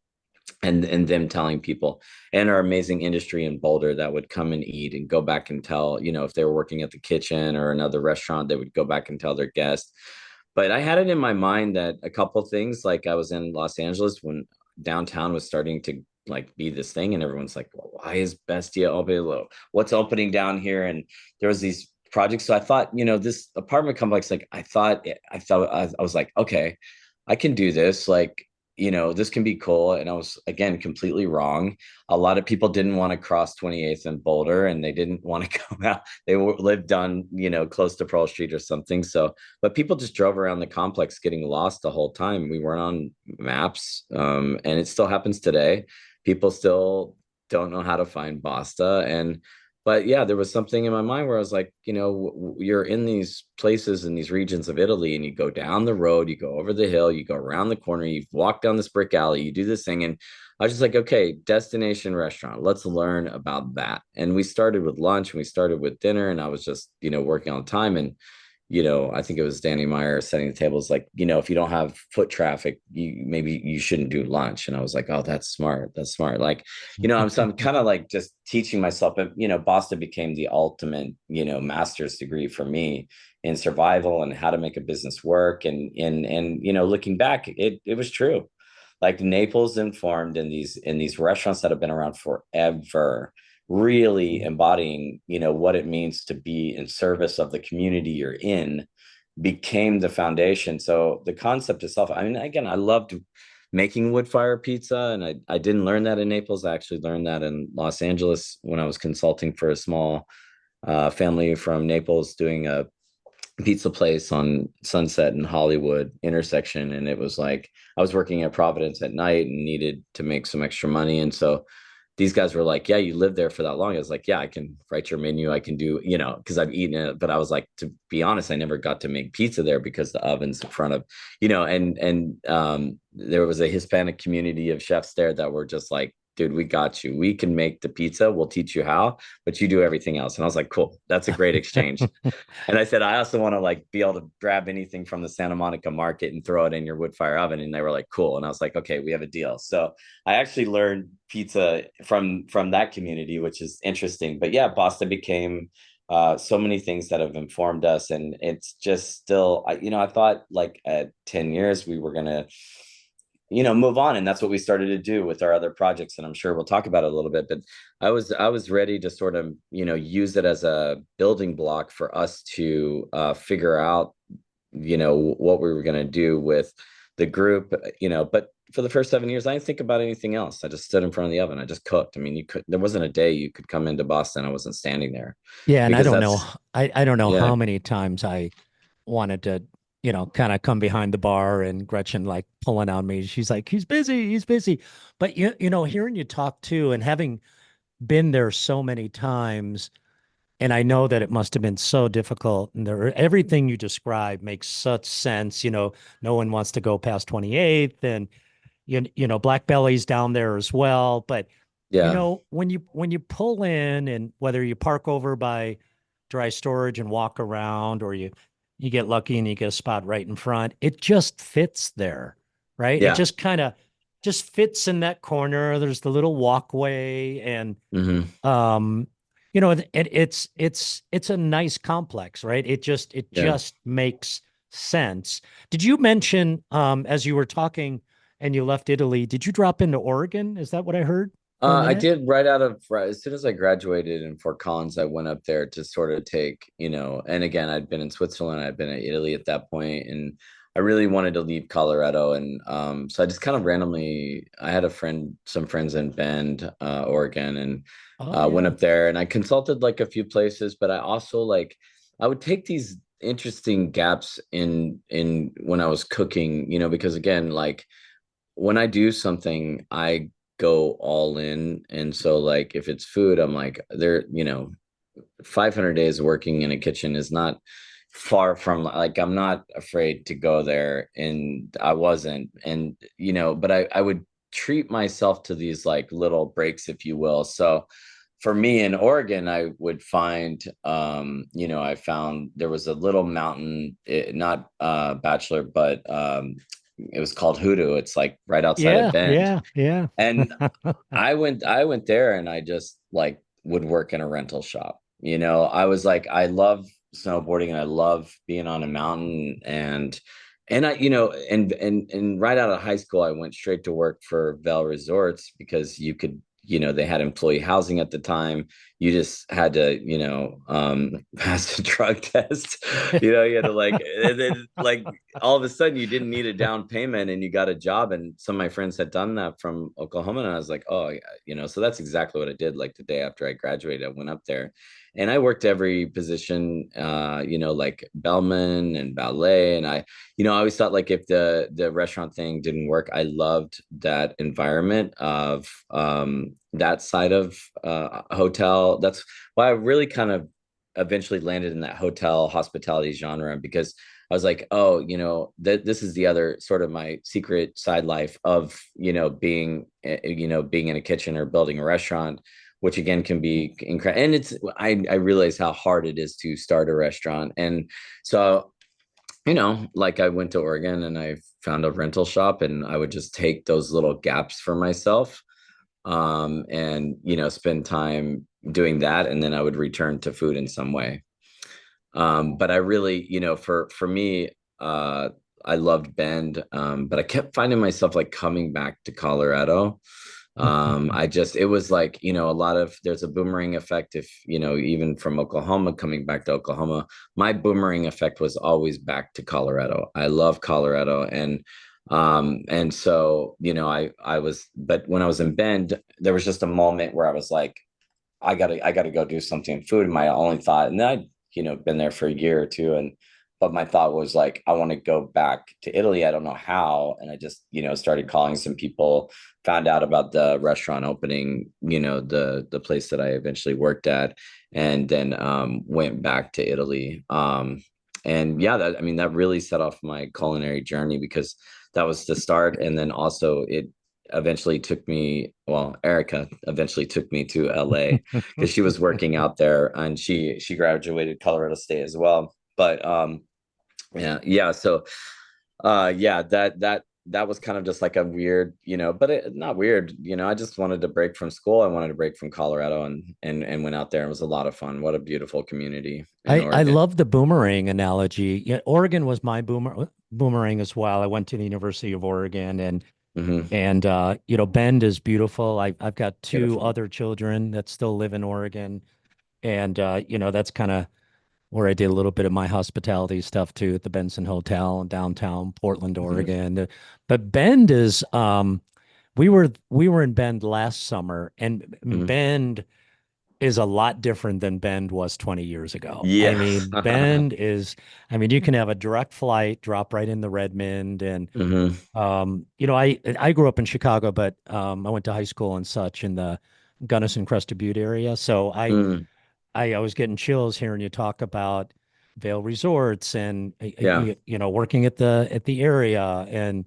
And them telling people, and our amazing industry in Boulder, that would come and eat and go back and tell, if they were working at the kitchen or another restaurant, they would go back and tell their guests. But I had it in my mind that a couple things, like, I was in Los Angeles when downtown was starting to, like, be this thing, and everyone's like, well, why is Bestia open? What's opening down here? And there was these projects. So I thought, this apartment complex, like, I was like, okay, I can do this. Like, this can be cool. And I was, again, completely wrong. A lot of people didn't want to cross 28th and Boulder, and they didn't want to come out. They lived on, close to Pearl Street or something. So, but people just drove around the complex getting lost the whole time. We weren't on maps. And it still happens today. People still don't know how to find Basta. But yeah, there was something in my mind where I was like, you're in these places in these regions of Italy, and you go down the road, you go over the hill, you go around the corner, you walk down this brick alley, you do this thing. And I was just like, okay, destination restaurant, let's learn about that. And we started with lunch, and we started with dinner, and I was just, working on time. And, I think it was Danny Meyer setting the tables, like, if you don't have foot traffic, maybe you shouldn't do lunch. And I was like, oh, that's smart. That's smart. Like, I'm kind of like just teaching myself. But, Boston became the ultimate, master's degree for me in survival and how to make a business work. And looking back, it was true. Like Naples informed in these restaurants that have been around forever, really embodying, what it means to be in service of the community you're in, became the foundation. So the concept itself, I mean, again, I loved making wood fire pizza, and I didn't learn that in Naples. I actually learned that in Los Angeles when I was consulting for a small family from Naples doing a pizza place on Sunset and Hollywood intersection. And it was like I was working at Providence at night and needed to make some extra money. And so these guys were like, yeah, you lived there for that long. I was like, yeah, I can write your menu. I can do, because I've eaten it. But I was like, to be honest, I never got to make pizza there because the oven's in front of, and there was a Hispanic community of chefs there that were just like, dude, we got you. We can make the pizza. We'll teach you how, but you do everything else. And I was like, cool, that's a great exchange. And I said, I also want to like be able to grab anything from the Santa Monica market and throw it in your wood fire oven. And they were like, cool. And I was like, okay, we have a deal. So I actually learned pizza from that community, which is interesting. But yeah, Basta became so many things that have informed us. And it's just still, I thought like at 10 years, we were going to move on, and that's what we started to do with our other projects, and I'm sure we'll talk about it a little bit. But I was ready to sort of use it as a building block for us to figure out what we were going to do with the group. But for the first 7 years I didn't think about anything else. I just stood in front of the oven. I just cooked. I mean, there wasn't a day you could come into Boston I wasn't standing there, Yeah, and I because don't know. that's I don't know yeah. how many times I wanted to, kind of come behind the bar and Gretchen like pulling on me. She's like, he's busy, he's busy. But hearing you talk too and having been there so many times, and I know that it must have been so difficult. And everything you described makes such sense. No one wants to go past 28th, and Black Belly's down there as well. But Yeah. when you pull in, and whether you park over by dry storage and walk around, or you get lucky and you get a spot right in front, it just fits there, right? It Yeah. just kind of just fits in that corner. There's the little walkway, and Hmm. um, it's a nice complex, right? It Yeah. just makes sense. Did you mention as you were talking and you left Italy, did you drop into Oregon? Is that what I heard for a I minute? did right as soon as I graduated in Fort Collins, I went up there to sort of take, and again, I'd been in Switzerland, I'd been in Italy at that point, and I really wanted to leave Colorado. And so I just kind of randomly, I had some friends in Bend, Oregon, and Oh went yeah. up there and I consulted like a few places, but I also like, I would take these interesting gaps in when I was cooking, because again, like when I do something, I go all in. And so like if it's food, I'm like, 500 days working in a kitchen is not far from, like, I'm not afraid to go there. And I wasn't. And but I would treat myself to these like little breaks, if you will. So for me in Oregon, I would find, I found there was a little mountain, not Bachelor, but it was called Hoodoo. It's like right outside of Yeah, Bend. yeah, yeah. And I went there and I just like would work in a rental shop. I was like, I love snowboarding and I love being on a mountain. And I, and right out of high school, I went straight to work for Vail Resorts because you could, they had employee housing at the time. You just had to, pass the drug test. You had to like, and then like all of a sudden you didn't need a down payment and you got a job. And some of my friends had done that from Oklahoma. And I was like, oh, yeah, so that's exactly what I did. Like the day after I graduated, I went up there and I worked every position, like bellman and ballet. And I always thought like if the restaurant thing didn't work, I loved that environment of that side of hotel. That's why I really kind of eventually landed in that hotel hospitality genre, because I was like, oh, this is the other sort of my secret side life of, being in a kitchen or building a restaurant, which again can be incredible. And I realize how hard it is to start a restaurant. And so, like I went to Oregon and I found a rental shop, and I would just take those little gaps for myself, and spend time doing that, and then I would return to food in some way. But I really, for me, I loved Bend, but I kept finding myself like coming back to Colorado. It was like, there's a boomerang effect. If, even from Oklahoma, coming back to Oklahoma, my boomerang effect was always back to Colorado. I love Colorado. And so, but when I was in Bend, there was just a moment where I was like, I gotta go do something in food. And my only thought, and then I'd, been there for a year or two. But my thought was like, I want to go back to Italy. I don't know how. And I just, started calling some people, found out about the restaurant opening, the place that I eventually worked at, and then went back to Italy. And yeah, that really set off my culinary journey, because that was the start. And then also it eventually took me, well, Erica eventually took me to LA, because she was working out there, and she graduated Colorado State as well. But yeah, so yeah, that was kind of just like a weird, but not weird, I just wanted to break from school. I wanted to break from Colorado, and went out there. It was a lot of fun. What a beautiful community in I Oregon. love the boomerang analogy. Yeah, Oregon was my boomerang as well. I went to the University of Oregon, Hmm. Bend is beautiful. I've got two Beautiful. other children that still live in Oregon, and that's kind of where I did a little bit of my hospitality stuff too, at the Benson Hotel in downtown Portland, Hmm. Oregon. But Bend is we were in Bend last summer, and Hmm. Bend is a lot different than Bend was 20 years ago. I Yeah. mean, Bend is, I mean, you can have a direct flight, drop right in the Redmond. And, Hmm. I grew up in Chicago, but I went to high school and such in the Gunnison Crested Butte area. So Mm. I was getting chills hearing you talk about Vail Resorts and, Yeah. working at the area. And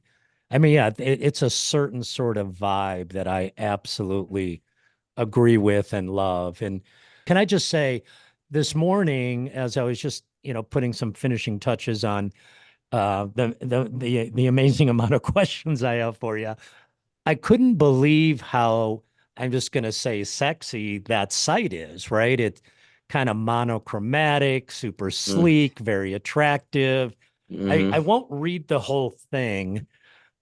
I mean, yeah, it's a certain sort of vibe that I absolutely agree with and love. And can I just say, this morning, as I was just, putting some finishing touches on the amazing amount of questions I have for you, I couldn't believe how, I'm just going to say, sexy that site is, right? It's kind of monochromatic, super Mm. sleek, very attractive. I Hmm. won't read the whole thing,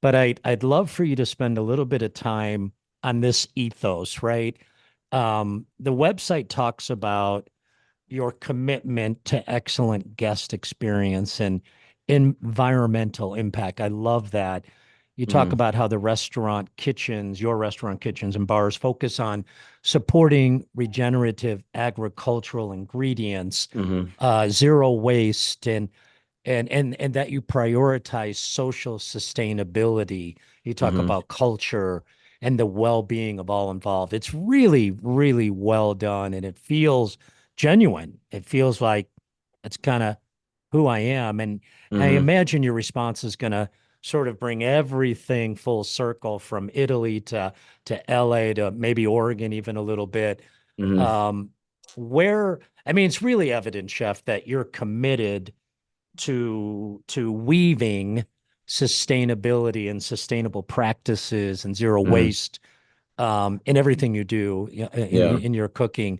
but I'd love for you to spend a little bit of time on this ethos, right? The website talks about your commitment to excellent guest experience and environmental impact. I love that. You talk Hmm. about how the restaurant kitchens, your restaurant kitchens and bars focus on supporting regenerative agricultural ingredients, Hmm. zero waste, and that you prioritize social sustainability. You talk Hmm. about culture and the well-being of all involved. It's really, really well done, and it feels genuine. It feels like it's kind of who I am. And I Hmm. imagine your response is going to sort of bring everything full circle from Italy to LA to maybe Oregon even a little bit. Hmm. Um, where I mean, it's really evident, Chef, that you're committed to weaving sustainability and sustainable practices and zero Hmm. waste in everything you do Yeah. in your cooking.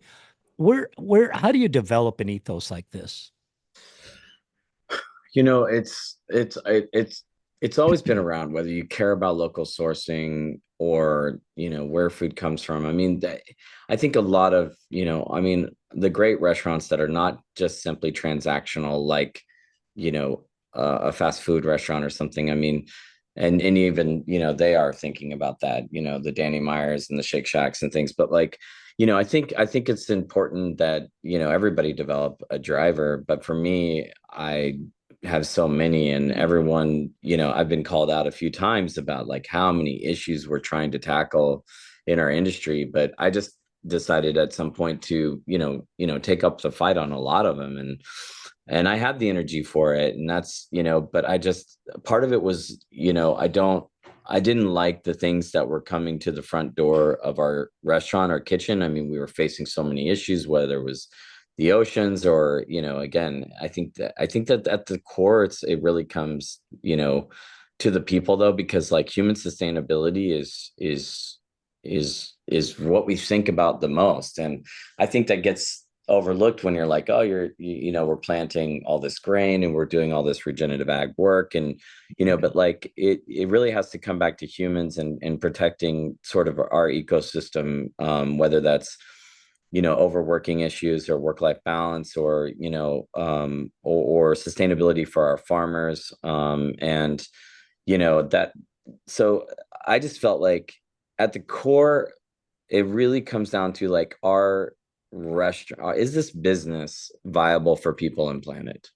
How do you develop an ethos like this? It's always been around, whether you care about local sourcing or where food comes from. I think a lot of, the great restaurants that are not just simply transactional, like you know a fast food restaurant or something. And even they are thinking about that, the Danny Myers and the Shake Shacks and things. But like, I think it's important that everybody develop a driver. But for me, I have so many, and everyone, I've been called out a few times about like how many issues we're trying to tackle in our industry. But I just decided at some point to take up the fight on a lot of them. And I had the energy for it. And that's, but I just, part of it was, I don't I didn't like the things that were coming to the front door of our restaurant or kitchen. I mean, we were facing so many issues, whether it was the oceans or, again, I think that at the core, it really comes, to the people though, because like human sustainability is what we think about the most. And I think that gets overlooked when you're like, oh, we're planting all this grain and we're doing all this regenerative ag work. And but like it really has to come back to humans and protecting sort of our ecosystem, whether that's overworking issues or work-life balance, or or sustainability for our farmers, and that. So I just felt like at the core, it really comes down to like, our restaurant, is this business viable for people and planet?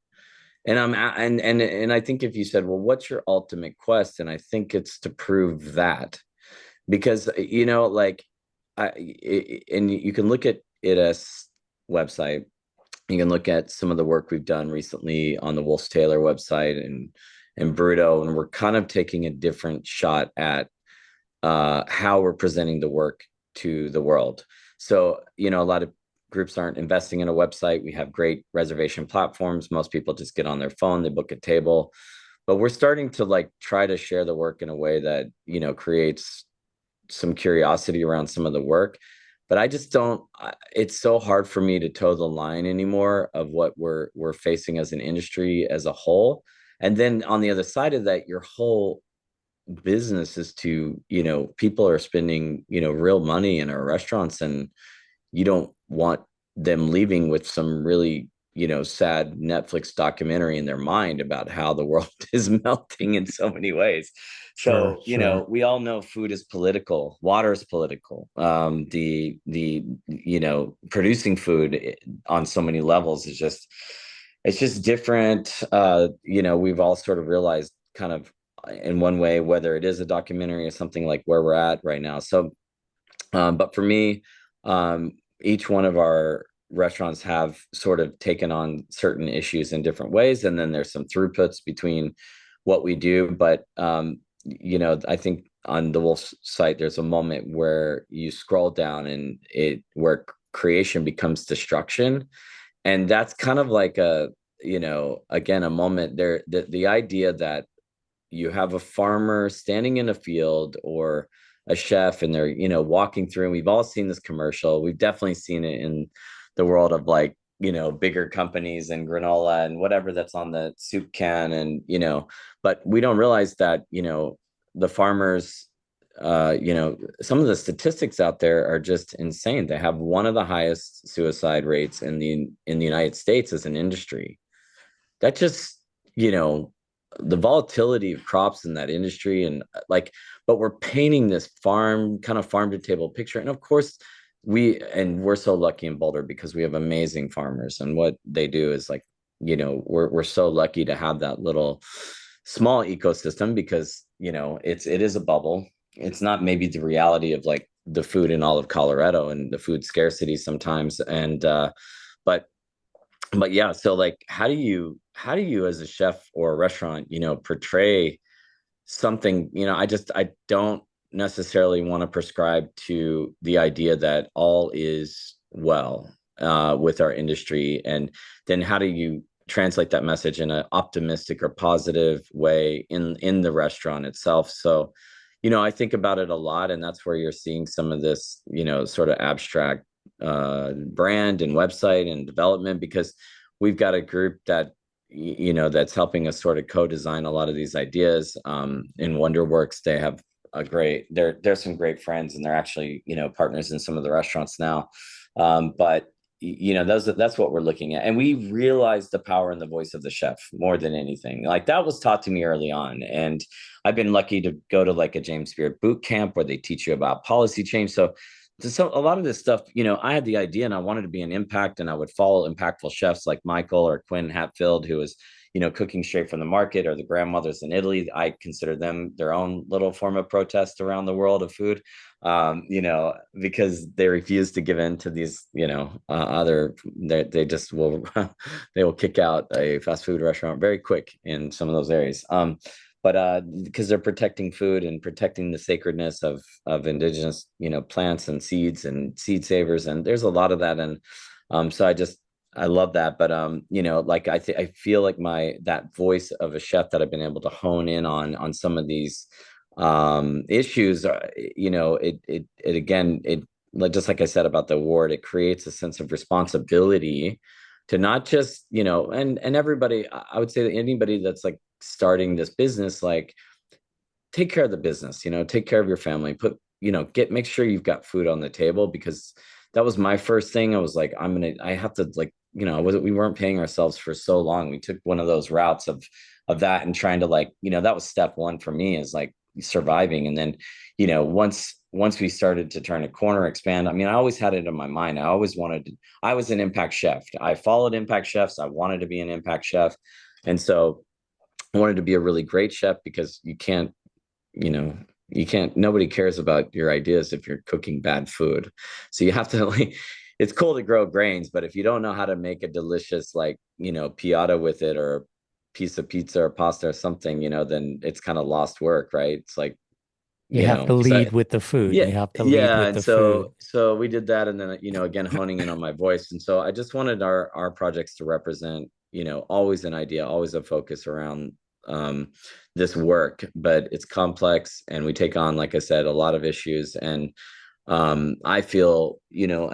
And and I think if you said, well, what's your ultimate quest? And I think it's to prove that, because like and you can look at Id Est website, you can look at some of the work we've done recently on the Wolf Tailor website and BRUTØ, and we're kind of taking a different shot at how we're presenting the work to the world. So, a lot of groups aren't investing in a website. We have great reservation platforms. Most people just get on their phone, they book a table. But we're starting to like try to share the work in a way that, creates some curiosity around some of the work. But I just don't, it's so hard for me to toe the line anymore of what we're facing as an industry as a whole. And then on the other side of that, your whole business is to, people are spending, real money in our restaurants, and you don't want them leaving with some really, sad Netflix documentary in their mind about how the world is melting in so many ways. Sure, So, sure. we all know food is political, water is political. The producing food on so many levels is just, it's just different. We've all sort of realized kind of in one way, whether it is a documentary or something, like where we're at right now. So, but for me, each one of our restaurants have sort of taken on certain issues in different ways. And then there's some throughputs between what we do. But, I think on the Wolf site, there's a moment where you scroll down and where creation becomes destruction. And that's kind of like again, a moment there, the idea that you have a farmer standing in a field, or a chef, and they're walking through, and we've all seen this commercial, we've definitely seen it in the world of like bigger companies and granola and whatever that's on the soup can, and but we don't realize that the farmers, some of the statistics out there are just insane. They have one of the highest suicide rates in the United States as an industry. That just, you know, the volatility of crops in that industry, and like, but we're painting this farm to table picture. And of course, we're so lucky in Boulder because we have amazing farmers, and what they do is like, we're so lucky to have that little small ecosystem, because it is a bubble. It's not maybe the reality of like the food in all of Colorado and the food scarcity sometimes. And but yeah, so like, how do you as a chef or a restaurant, portray something? I don't necessarily want to prescribe to the idea that all is well with our industry. And then how do you translate that message in an optimistic or positive way in the restaurant itself? So I think about it a lot, and that's where you're seeing some of this sort of abstract brand and website and development, because we've got a group that that's helping us sort of co-design a lot of these ideas. In Wonderworks, they have they're some great friends, and they're actually partners in some of the restaurants now. But that's what we're looking at, and we realize the power in the voice of the chef more than anything. Like, that was taught to me early on, and I've been lucky to go to like a James Beard boot camp where they teach you about policy change. So a lot of this stuff, I had the idea and I wanted to be an impact, and I would follow impactful chefs like Michael or Quinn Hatfield, who is, cooking straight from the market, or the grandmothers in Italy. I consider them their own little form of protest around the world of food, because they refuse to give in to these, they just will, they will kick out a fast food restaurant very quick in some of those areas. but because they're protecting food and protecting the sacredness of indigenous, plants and seeds and seed savers, and there's a lot of that. And so I love that. But like I feel like that voice of a chef that I've been able to hone in on some of these issues, it again, like, just like I said about the award, it creates a sense of responsibility to not just, and everybody, I would say that anybody that's like starting this business, like, take care of the business, take care of your family, make sure you've got food on the table, because that was my first thing. I was like, I have to, like, we weren't paying ourselves for so long. We took one of those routes of that, and trying to, like, that was step one for me, is like surviving. And then, once we started to turn a corner, expand, I always had it in my mind. I was an impact chef. I followed impact chefs. I wanted to be an impact chef. And so I wanted to be a really great chef, because nobody cares about your ideas if you're cooking bad food. So you have to, like, it's cool to grow grains, but if you don't know how to make a delicious, like, piata with it, or a piece of pizza or pasta or something, then it's kind of lost work, right? It's like, You have to so lead with the food. yeah, You have to lead yeah. with And the food. so we did that. And then, again, honing in on my voice. And so I just wanted our projects to represent, always an idea, always a focus around this work. But it's complex, and we take on, like I said, a lot of issues. And I feel,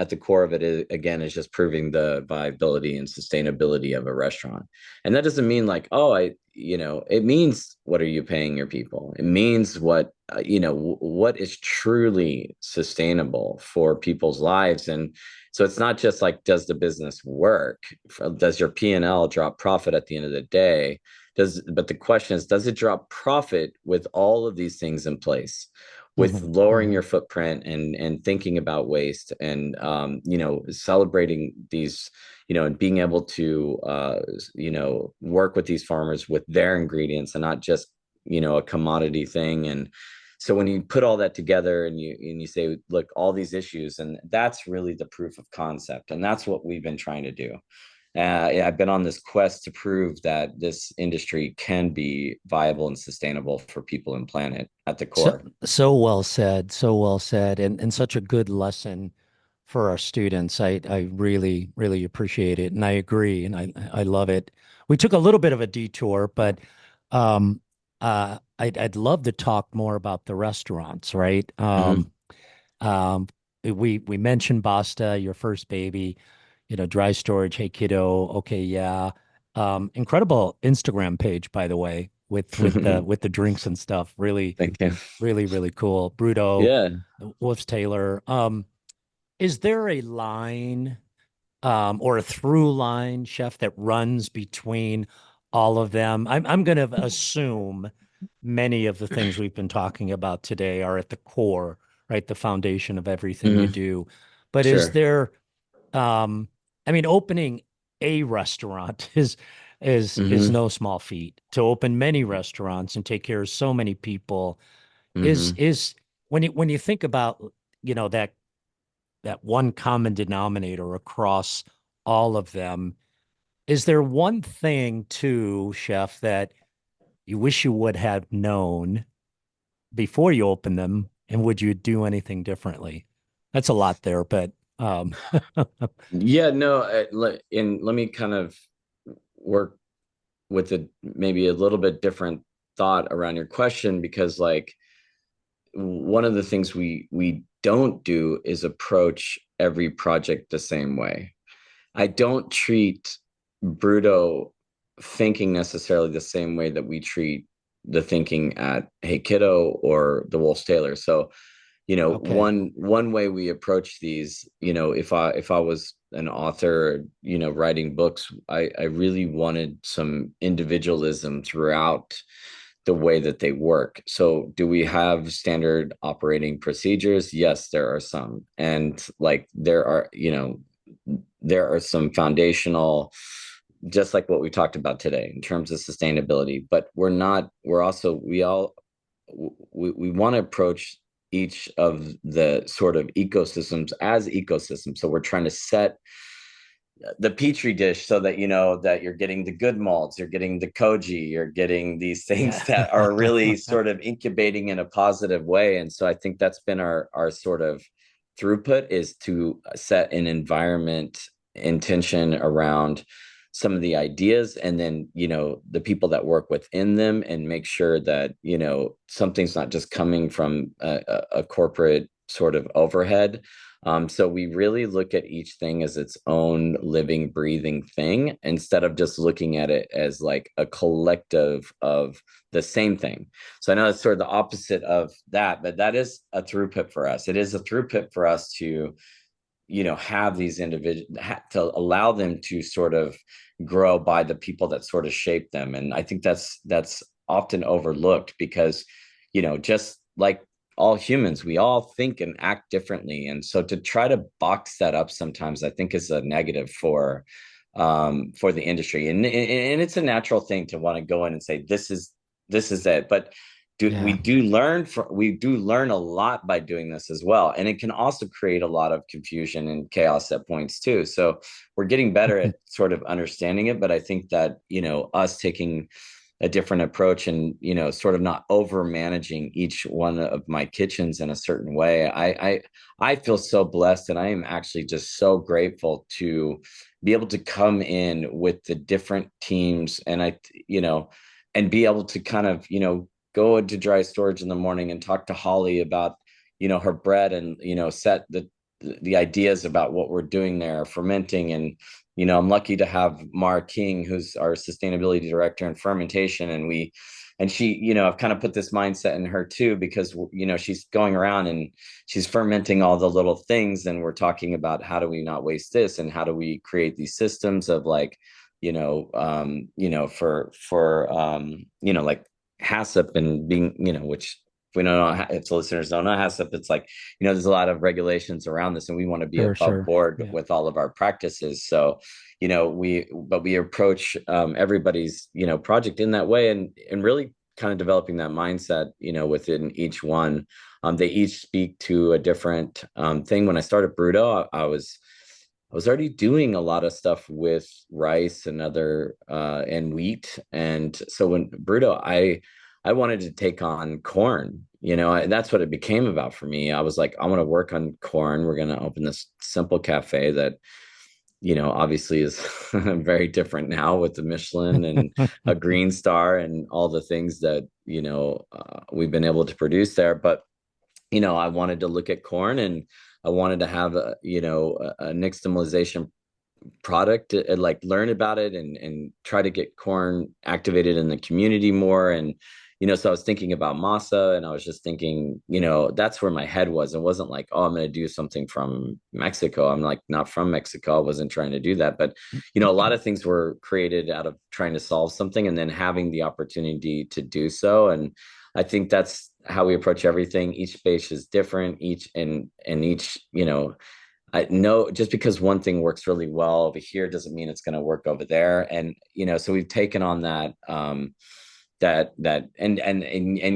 at the core of it is, again, is just proving the viability and sustainability of a restaurant. And that doesn't mean like, oh, it means, what are you paying your people? It means what is truly sustainable for people's lives. And so it's not just like, does the business work? Does your P&L drop profit at the end of the day? But the question is, does it drop profit with all of these things in place? With Mhm, lowering mhm. your footprint, and thinking about waste, and celebrating these, and being able to work with these farmers with their ingredients, and not just a commodity thing. And so when you put all that together, and you say, look, all these issues, and that's really the proof of concept, and that's what we've been trying to do. I've been on this quest to prove that this industry can be viable and sustainable for people and planet at the So core. so well said, so well said, and such a good lesson for our students. I really, really appreciate it, and I agree, and I love it. We took a little bit of a detour, but I'd love to talk more about the restaurants, right? Hmm. Um, we mentioned Basta, your first baby, dry storage. Hey kiddo, okay, yeah. Incredible Instagram page, by the way, with the drinks and stuff. Really, Thank you. really, really cool. BRUTØ, Yeah. Wolf's Tailor. Is there a line, or a through line, chef, that runs between all of them? I'm going to assume many of the things we've been talking about today are at the core, right? The foundation of everything you Hmm. do. But is Sure. there, um, opening a restaurant is Hmm. no small feat. To open many restaurants and take care of so many people Hmm. is when you think about, that one common denominator across all of them, is there one thing too, chef, that you wish you would have known before you open them, and would you do anything differently? That's a lot there, but Yeah, no, and let me kind of work with maybe a little bit different thought around your question, because, like, one of the things we don't do is approach every project the same way. I don't treat BRUTØ thinking necessarily the same way that we treat the thinking at Hey Kiddo or the Wolf's Tailor. So, okay. one way we approach these, if I was an author, writing books, I really wanted some individualism throughout the way that they work. So, do we have standard operating procedures? Yes, there are some. And, like, there are some foundational, just like what we talked about today in terms of sustainability, but we want to approach each of the sort of ecosystems as ecosystems. So we're trying to set the petri dish, so that you know that you're getting the good malts, you're getting the koji, you're getting these things Yeah. that are really sort of incubating in a positive way. And so I think that's been our sort of throughput, is to set an environment intention around some of the ideas, and then the people that work within them, and make sure that something's not just coming from a corporate sort of overhead. So we really look at each thing as its own living, breathing thing, instead of just looking at it as like a collective of the same thing. So I know it's sort of the opposite of that, but that is a throughput for us. It is a throughput for us to have these individuals, to allow them to sort of grow by the people that sort of shape them. And I think that's often overlooked, because just like all humans, we all think and act differently. And so to try to box that up sometimes, I think, is a negative for the industry. And it's a natural thing to want to go in and say, this is it. But Yeah. we do learn a lot by doing this as well. And it can also create a lot of confusion and chaos at points too. So we're getting better at sort of understanding it. But I think that, us taking a different approach, and sort of not over managing each one of my kitchens in a certain way, I feel so blessed, and I am actually just so grateful to be able to come in with the different teams, and and be able to kind of go into dry storage in the morning and talk to Holly about her bread, and set the ideas about what we're doing there, fermenting. And I'm lucky to have Mara King, who's our sustainability director in fermentation, and she, I've kind of put this mindset in her too, because she's going around and she's fermenting all the little things, and we're talking about how do we not waste this, and how do we create these systems of like like HACCP, and being, which, if we don't know, if the listeners don't know HACCP, it's like, there's a lot of regulations around this, and we want to be Sure, above sure. board Yeah. with all of our practices. So, we approach everybody's, project in that way, and really kind of developing that mindset, within each one. They each speak to a different thing. When I started BRUTØ, I was already doing a lot of stuff with rice and other and wheat. And so when BRUTØ, I wanted to take on corn, and that's what it became about for me. I was like, I want to work on corn. We're going to open this simple cafe that, obviously is very different now, with the Michelin and a green star and all the things that, we've been able to produce there. But I wanted to look at corn, and I wanted to have a nixtamalization product, and like learn about it, and try to get corn activated in the community more. And so I was thinking about masa, and I was just thinking, that's where my head was. It wasn't like, oh, I'm going to do something from Mexico. I'm like, not from Mexico. I wasn't trying to do that. But a lot of things were created out of trying to solve something, and then having the opportunity to do so. And I think that's how we approach everything. Each space is different, each I know, just because one thing works really well over here doesn't mean it's going to work over there. And so we've taken on that, and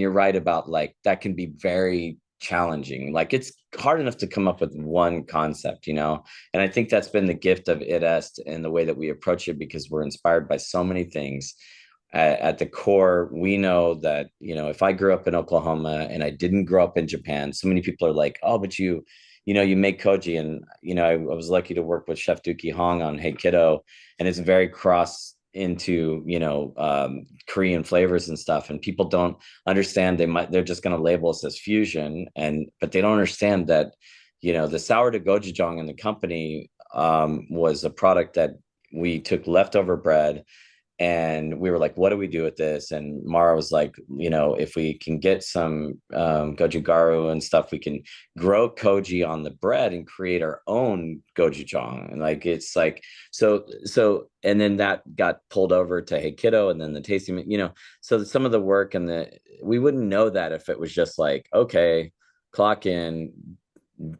you're right about, like, that can be very challenging. Like, it's hard enough to come up with one concept, and I think that's been the gift of Id Est and the way that we approach it, because we're inspired by so many things. At the core, we know that, if I grew up in Oklahoma and I didn't grow up in Japan, so many people are like, oh, but you make koji. And I was lucky to work with Chef Dookie Hong on Hey Kiddo, and it's very cross into Korean flavors and stuff, and people don't understand. They're just going to label us as fusion, but they don't understand that the sourdough gochujang in the company was a product that we took leftover bread, and we were like, what do we do with this? And Mara was like, if we can get some gojugaru and stuff, we can grow koji on the bread and create our own gochujang. And like, it's like, so and then that got pulled over to Hey Kiddo, and then the tasting, so some of the work, and we wouldn't know that if it was just like, okay, clock in,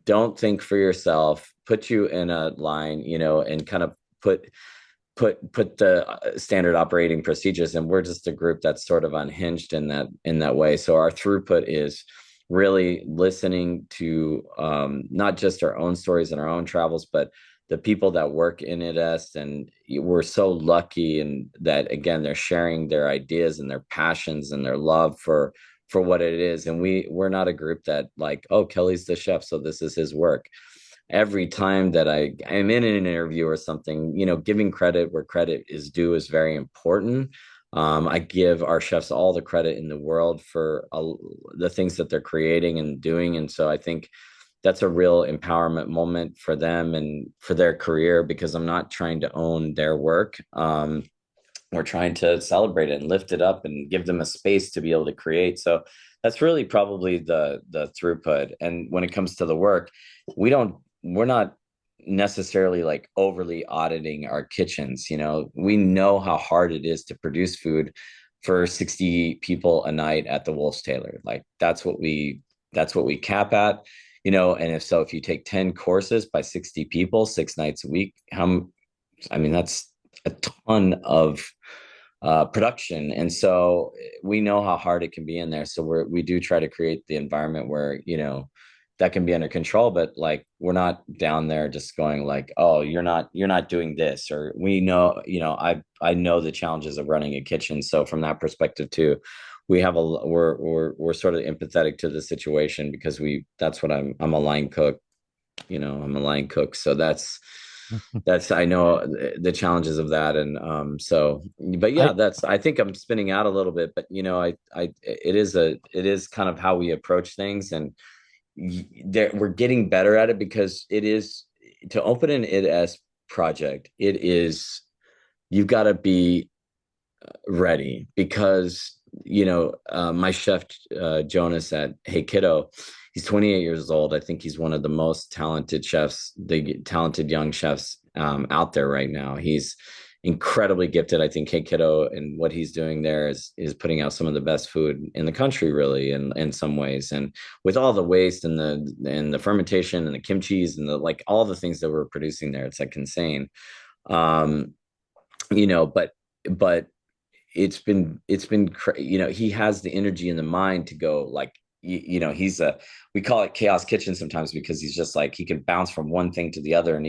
don't think for yourself, put you in a line, and kind of put the standard operating procedures. And we're just a group that's sort of unhinged in that way. So our throughput is really listening to not just our own stories and our own travels, but the people that work in Id Est, and we're so lucky, and that again they're sharing their ideas and their passions and their love for what it is. And we're not a group that like, oh, Kelly's the chef, so this is his work. Every time that I'm in an interview or something, giving credit where credit is due is very important. I give our chefs all the credit in the world for the things that they're creating and doing. And so I think that's a real empowerment moment for them and for their career, because I'm not trying to own their work. We're trying to celebrate it and lift it up and give them a space to be able to create. So that's really probably the throughput. And when it comes to the work, we're not necessarily like overly auditing our kitchens. We know how hard it is to produce food for 60 people a night at the Wolf's Tailor. Like that's what we cap at. And if you take 10 courses by 60 people 6 nights a week, I mean, that's a ton of production. And so we know how hard it can be in there. So we do try to create the environment where, that can be under control, but like, we're not down there just going like, oh, you're not doing this, or we know, I know the challenges of running a kitchen. So from that perspective too, we're sort of empathetic to the situation, because that's what I'm a line cook. I'm a line cook. So that's I know the challenges of that. And so, but yeah, I that's, I think I'm spinning out a little bit, but it is kind of how we approach things. And we're getting better at it, because it is, to open an Id Est project, it is, you've got to be ready, because my chef, Jonas at Hey Kiddo, he's 28 years old. I think he's one of the most talented chefs, the talented young chefs out there right now. He's incredibly gifted. I think Hey Kiddo and what he's doing there is putting out some of the best food in the country, really, in some ways. And with all the waste and the fermentation and the kimchi's and the, like, all the things that we're producing there, it's like insane. um but he has the energy and the mind to go, like, we call it chaos kitchen sometimes, because he's just like, he can bounce from one thing to the other. And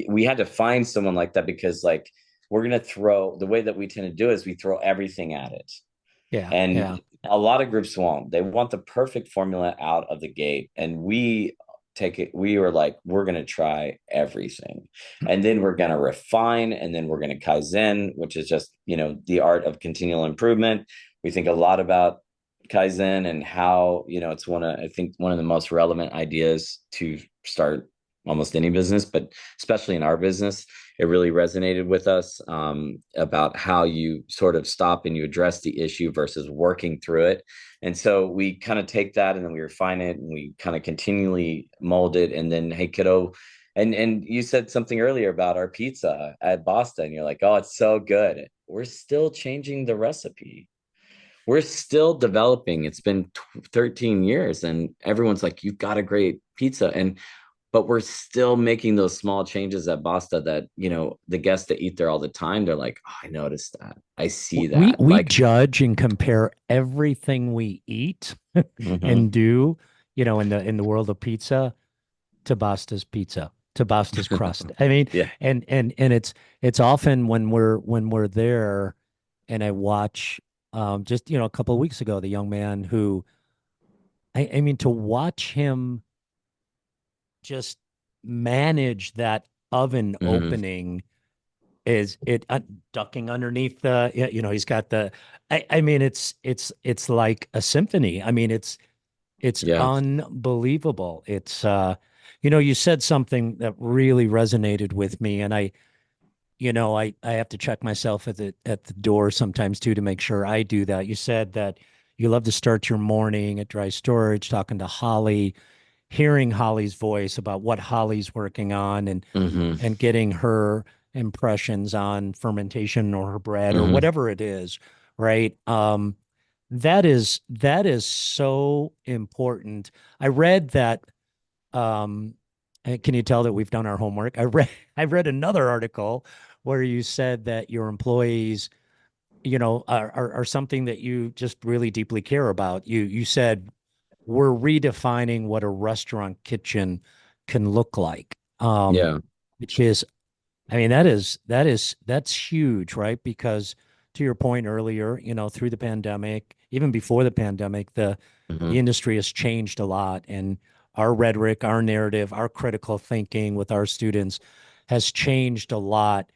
we had to find someone like that, because like, we're going to throw, the way that we tend to do is we throw everything at it. yeah, yeah. And a lot of groups won't. They want the perfect formula out of the gate. And we were like, we're going to try everything. And then we're going to refine, and then we're going to Kaizen, which is just, the art of continual improvement. We think a lot about Kaizen, and how, it's I think one of the most relevant ideas to start almost any business, but especially in our business. It really resonated with us, about how you sort of stop and you address the issue versus working through it. And so we kind of take that, and then we refine it, and we kind of continually mold it. And then, Hey Kiddo, and you said something earlier about our pizza at Basta, and you're like, oh, it's so good. We're still changing the recipe. We're still developing. It's been 13 years, and everyone's like, you've got a great pizza. But we're still making those small changes at Basta that, the guests that eat there all the time, they're like, oh, I noticed that. I see We that. we Like, judge and compare everything we eat mhm. and do, in the world of pizza, to Basta's pizza, to Basta's crust. I mean, Yeah. and it's often when we're there, and I watch, just a couple of weeks ago, the young man who, I mean, to watch him just manage that oven Hmm. opening, is it ducking underneath the, he's got the, I mean, it's like a symphony. I mean, it's Yeah. unbelievable. You said something that really resonated with me, and I have to check myself at the door sometimes too, to make sure I do that. You said that you love to start your morning at dry storage, talking to Holly, hearing Holly's voice about what Holly's working on, and Hmm. and getting her impressions on fermentation or her bread or Hmm. whatever it is, right? That is so important. I read that. Can you tell that we've done our homework? I read another article where you said that your employees, are something that you just really deeply care about. You said we're redefining what a restaurant kitchen can look like. Yeah. which is, I mean, that's huge, right? Because to your point earlier, through the pandemic, even before the pandemic, the Hmm. industry has changed a lot, and our rhetoric, our narrative, our critical thinking with our students has changed a lot.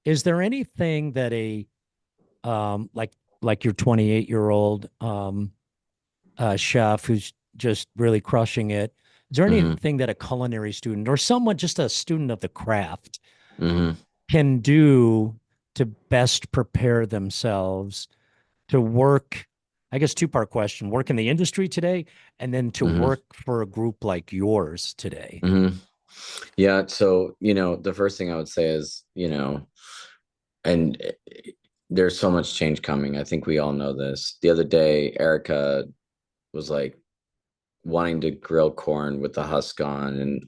Is there anything that a like your 28-year-old chef who's just really crushing it? Is there Hmm. anything that a culinary student or someone just a student of the craft Hmm. can do to best prepare themselves to work? I guess two-part question: work in the industry today, and then to Hmm. work for a group like yours today. Hmm. Yeah. So, the first thing I would say is, and there's so much change coming. I think we all know this. The other day, Erica was like wanting to grill corn with the husk on, and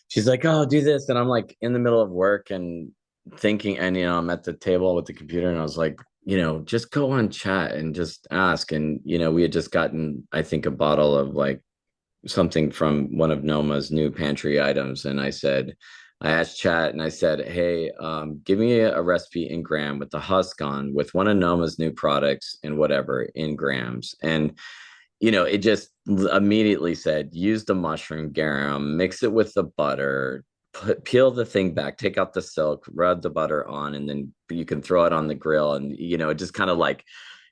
she's like, "Oh, do this," and I'm like in the middle of work and thinking, and I'm at the table with the computer, and I was like, just go on chat and just ask, and we had just gotten, I think, a bottle of like something from one of Noma's new pantry items. And I asked chat and I said, hey, give me a recipe in gram with the husk on with one of Noma's new products and whatever in grams. And, it just immediately said, use the mushroom garum, mix it with the butter, peel the thing back, take out the silk, rub the butter on, and then you can throw it on the grill. And, it just kind of like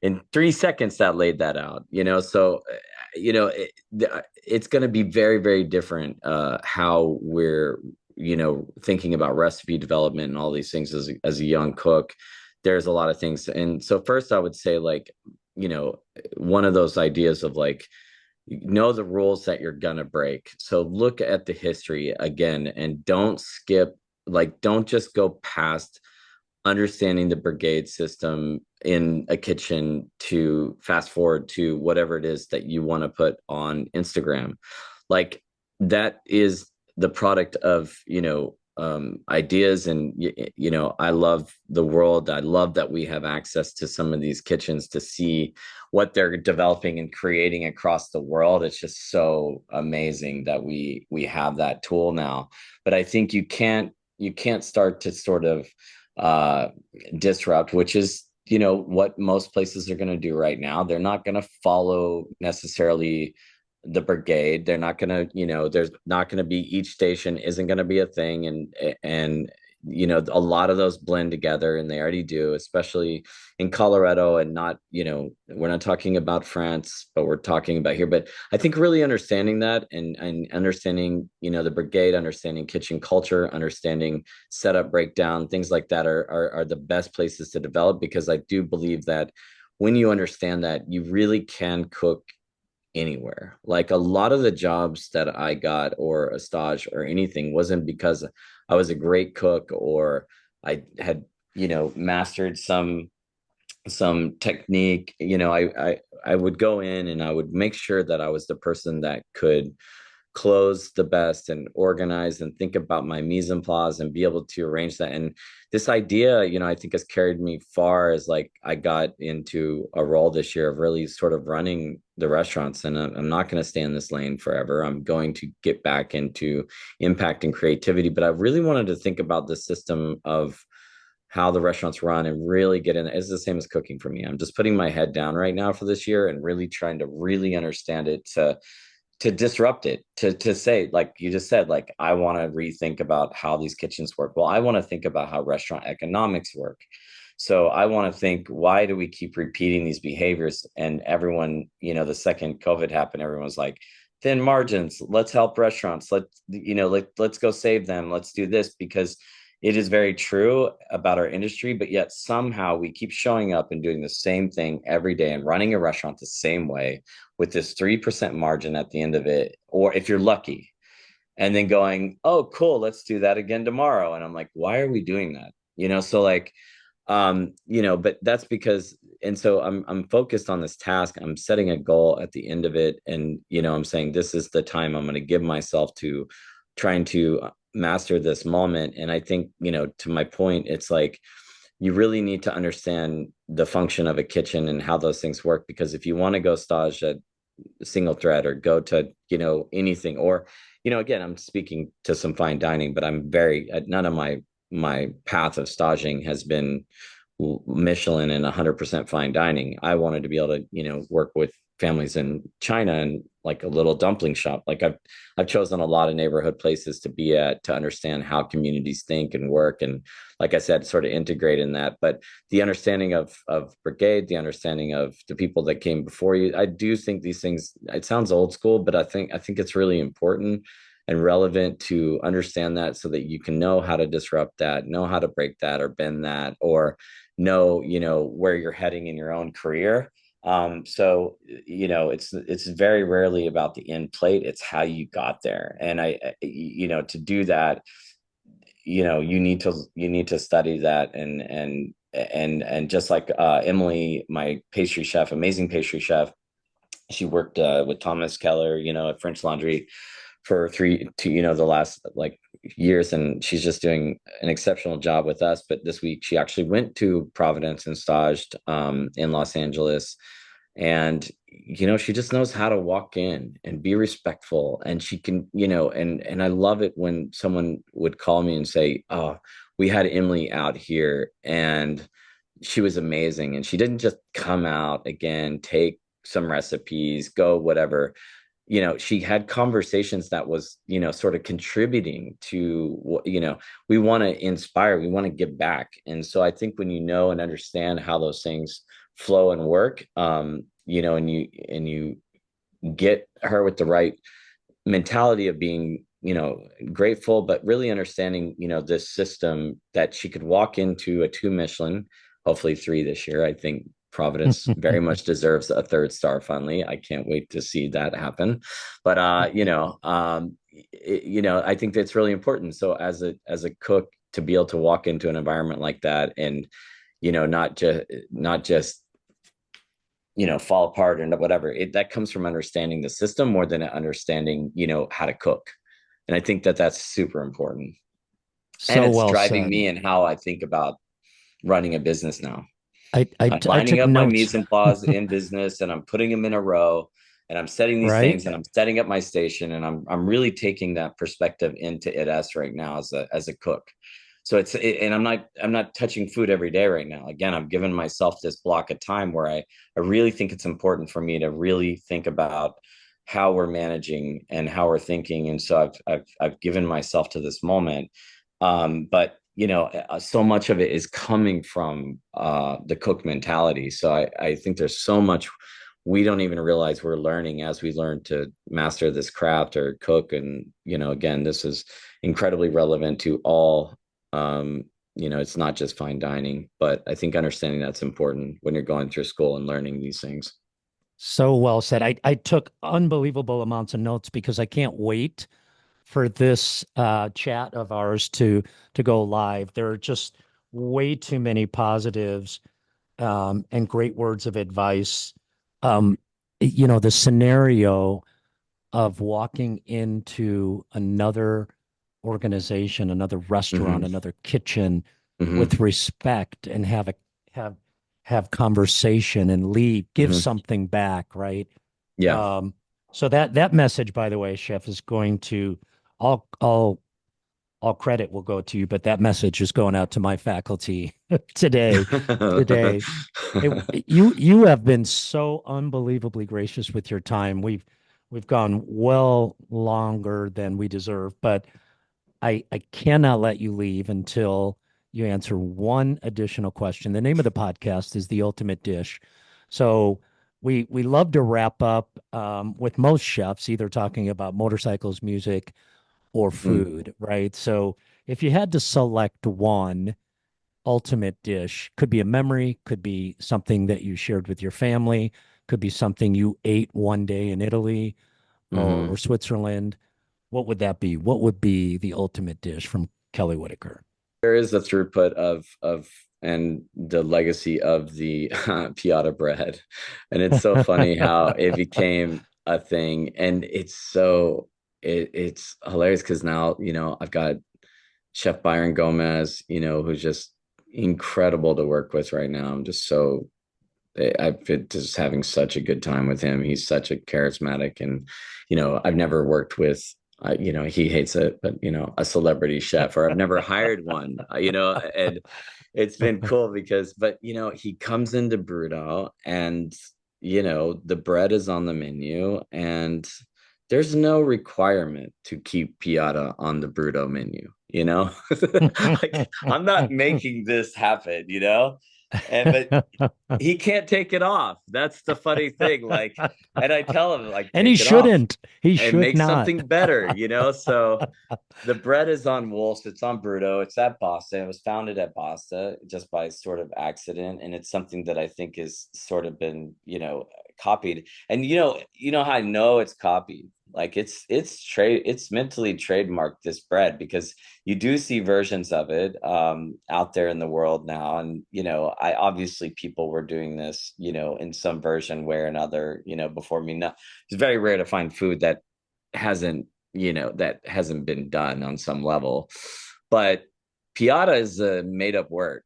in 3 seconds that laid that out, so it's going to be very, very different how we're thinking about recipe development and all these things as a young cook. There's a lot of things, and so first I would say, like, you know one of those ideas of like, know the rules that you're gonna break. So look at the history again and don't skip, like, don't just go past understanding the brigade system in a kitchen to fast forward to whatever it is that you want to put on Instagram. Like, that is the product of, ideas. And, I love the world. I love that we have access to some of these kitchens to see what they're developing and creating across the world. It's just so amazing that we have that tool now. But I think you can't start to sort of uh disrupt, which is what most places are going to do right now. They're not going to follow necessarily the brigade. They're not going to, there's not going to be, each station isn't going to be a thing. And a lot of those blend together, and they already do, especially in Colorado. And not, we're not talking about France, but we're talking about here. But I think really understanding that, and understanding, the brigade, understanding kitchen culture, understanding setup, breakdown, things like that are the best places to develop, because I do believe that when you understand that, you really can cook anywhere. Like, a lot of the jobs that I got, or a stage or anything, wasn't because I was a great cook, or I had, mastered some technique. I would go in and I would make sure that I was the person that could close the best and organize and think about my mise en place and be able to arrange that. And this idea, I think, has carried me far, as like I got into a role this year of really sort of running the restaurants. And I'm not going to stay in this lane forever. I'm going to get back into impact and creativity. But I really wanted to think about the system of how the restaurants run and really get in. It's the same as cooking for me. I'm just putting my head down right now for this year and really trying to really understand it, to disrupt it, to say, like you just said, like, I want to rethink about how these kitchens work. Well, I want to think about how restaurant economics work. So I want to think, why do we keep repeating these behaviors? And everyone, the second COVID happened, everyone's like, thin margins, let's help restaurants, let's go save them, let's do this, because it is very true about our industry. But yet somehow we keep showing up and doing the same thing every day and running a restaurant the same way, with this 3% margin at the end of it, or if you're lucky, and then going, oh, cool, let's do that again tomorrow. And I'm like, why are we doing that? So like, but that's because, and so I'm focused on this task. I'm setting a goal at the end of it. And, I'm saying, this is the time I'm going to give myself to trying to master this moment. And I think, to my point, it's like, you really need to understand the function of a kitchen and how those things work. Because if you want to go stage at single thread or go to, anything. Or, again, I'm speaking to some fine dining, but I'm very, none of my path of staging has been Michelin and 100% fine dining. I wanted to be able to, work with families in China and like a little dumpling shop. Like I've chosen a lot of neighborhood places to be at to understand how communities think and work. And like I said, sort of integrate in that. But the understanding of brigade, the understanding of the people that came before you, I do think these things, it sounds old school, but I think it's really important and relevant to understand that so that you can know how to disrupt that, know how to break that or bend that, or know, where you're heading in your own career. So, it's very rarely about the end plate. It's how you got there. And to do that, you need to study that and just like Emily, my pastry chef, amazing pastry chef, she worked with Thomas Keller, at French Laundry for the last like years, and she's just doing an exceptional job with us. But this week she actually went to Providence and staged in Los Angeles, and she just knows how to walk in and be respectful, and she can, and I love it when someone would call me and say, oh, we had Emily out here and she was amazing, and she didn't just come out again, take some recipes, go whatever. She had conversations that was, sort of contributing to what, we want to inspire, we want to give back. And so I think when you know and understand how those things flow and work, and you get her with the right mentality of being, grateful, but really understanding, this system that she could walk into a 2 Michelin, hopefully 3 this year. I think Providence very much deserves a third star finally. I can't wait to see that happen. But I think that's really important. So as a cook, to be able to walk into an environment like that and, not just fall apart and whatever, that comes from understanding the system more than understanding, how to cook. And I think that that's super important. And So it's well driving said. me in how I think about running a business now. I'm I lining took up my notes, mise en place in business, and I'm putting them in a row, and I'm setting these right? things, and I'm setting up my station, and I'm really taking that perspective into Id Est right now as a cook. So and I'm not touching food every day right now. Again, I'm giving myself this block of time where I really think it's important for me to really think about how we're managing and how we're thinking. And so I've given myself to this moment. But so much of it is coming from the cook mentality. So I think there's so much we don't even realize we're learning as we learn to master this craft or cook. And again, this is incredibly relevant to all. It's not just fine dining, but I think understanding that's important when you're going through school and learning these things. So well said. I took unbelievable amounts of notes because I can't wait for this chat of ours to go live. There are just way too many positives and great words of advice. Um, the scenario of walking into another organization, another restaurant, Hmm. another kitchen Hmm. with respect and have have conversation and leave, give Hmm. something back, right? Yeah. Um, so that message, by the way, Chef, is going to all all credit will go to you, but that message is going out to my faculty today. Today, you have been so unbelievably gracious with your time. We've gone well longer than we deserve, but I cannot let you leave until you answer one additional question. The name of the podcast is The Ultimate Dish. So we love to wrap up with most chefs either talking about motorcycles, music, or Mm. food, right? So if you had to select one ultimate dish, could be a memory, could be something that you shared with your family, could be something you ate one day in Italy or Hmm. Switzerland. What would that be? What would be the ultimate dish from Kelly Whitaker? There is the throughput of and the legacy of the piata bread, and it's so funny how it became a thing, and it's hilarious because now I've got Chef Byron Gomez, who's just incredible to work with right now. I'm just so I've been just having such a good time with him. He's such a charismatic, and I've never worked with. He hates it, but a celebrity chef, or I've never hired one. And it's been cool but he comes into BRUTØ, and the bread is on the menu, and there's no requirement to keep piata on the BRUTØ menu. Like, I'm not making this happen. But he can't take it off. That's the funny thing. Like, and I tell him, like, and he shouldn't. He should make not. something better. So the bread is on Wolf's. It's on BRUTØ. It's at Basta. It was founded at Basta just by sort of accident, and it's something that I think is sort of been copied. And how I know it's copied. Like, it's mentally trademarked, this bread, because you do see versions of it out there in the world now. And I obviously, people were doing this in some version way or another before me. Now, it's very rare to find food that hasn't been done on some level. But piata is a made-up word.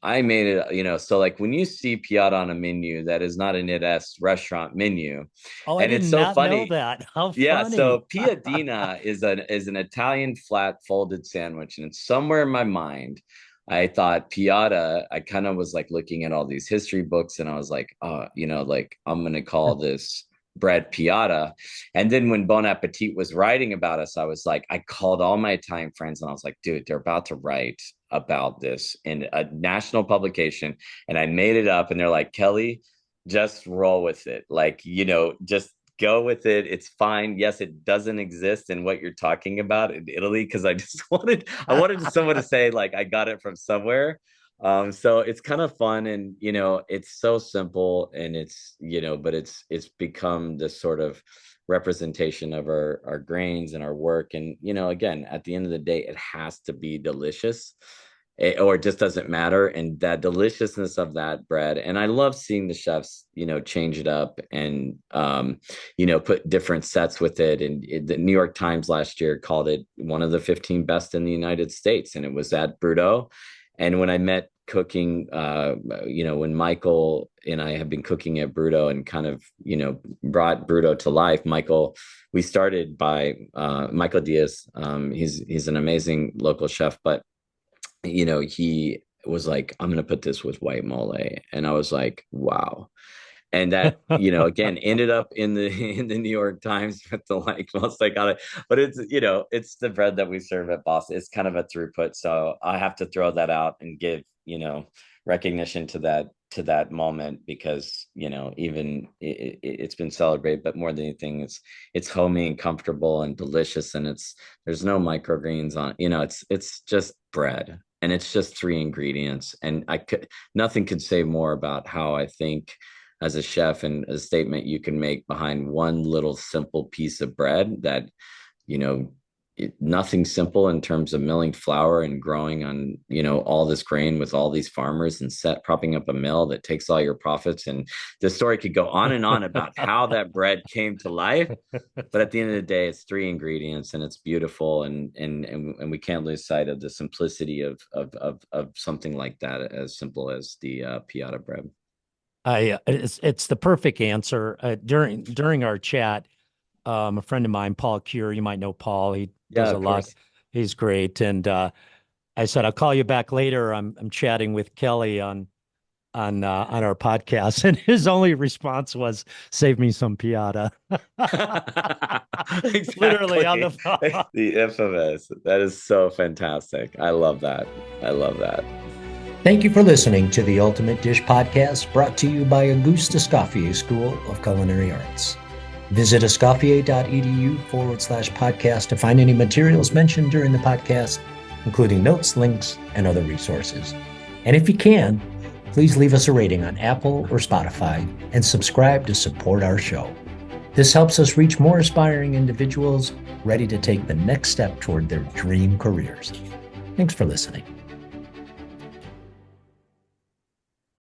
I made it, so like, when you see piata on a menu, that is not an Id Est restaurant menu. Oh, and I did it's so not funny. know that. How Yeah, funny. so piadina is an Italian flat folded sandwich, and it's somewhere in my mind. I thought piata. I kind of was like looking at all these history books, and I was like, oh, like, I'm gonna call this bread piata. And then when Bon Appetit was writing about us, I was like, I called all my Italian friends, and I was like, dude, they're about to write about this in a national publication, and I made it up, and they're like, Kelly, just roll with it. Like, just go with it. It's fine. Yes, it doesn't exist in what you're talking about in Italy, because I wanted someone to say, like, I got it from somewhere. So it's kind of fun, and it's so simple, and it's but it's become this sort of representation of our grains and our work. And again, at the end of the day, it has to be delicious. Or it just doesn't matter. And that deliciousness of that bread. And I love seeing the chefs, change it up, and, put different sets with it. And the New York Times last year called it one of the 15 best in the United States. And it was at BRUTØ. And when I met cooking, when Michael and I have been cooking at BRUTØ and kind of, brought BRUTØ to life, we started by Michael Diaz. He's an amazing local chef, but he was like, I'm going to put this with white mole. And I was like, wow. And that, again, ended up in the New York Times with the most iconic, but it's the bread that we serve at Boston. It's kind of a throughput. So I have to throw that out and give, recognition to that moment, because, even it's been celebrated, but more than anything, it's homey and comfortable and delicious. And there's no microgreens on, it's just bread. And it's just 3 ingredients. And nothing could say more about how I think, as a chef, and a statement you can make behind one little simple piece of bread that, nothing simple in terms of milling flour and growing on, all this grain with all these farmers, and propping up a mill that takes all your profits. And the story could go on and on about how that bread came to life. But at the end of the day, it's 3 ingredients, and it's beautiful. And we can't lose sight of the simplicity of something like that, as simple as the piata bread. It's the perfect answer. During our chat, a friend of mine, Paul Cure, you might know Paul. He does a lot. He's great. And I said, I'll call you back later. I'm chatting with Kelly on our podcast, and his only response was, "Save me some piata." Exactly. Literally on the phone. The infamous. That is so fantastic. I love that. Thank you for listening to the Ultimate Dish Podcast, brought to you by Auguste Escoffier School of Culinary Arts. Visit escoffier.edu/podcast to find any materials mentioned during the podcast, including notes, links, and other resources. And if you can, please leave us a rating on Apple or Spotify and subscribe to support our show. This helps us reach more aspiring individuals ready to take the next step toward their dream careers. Thanks for listening.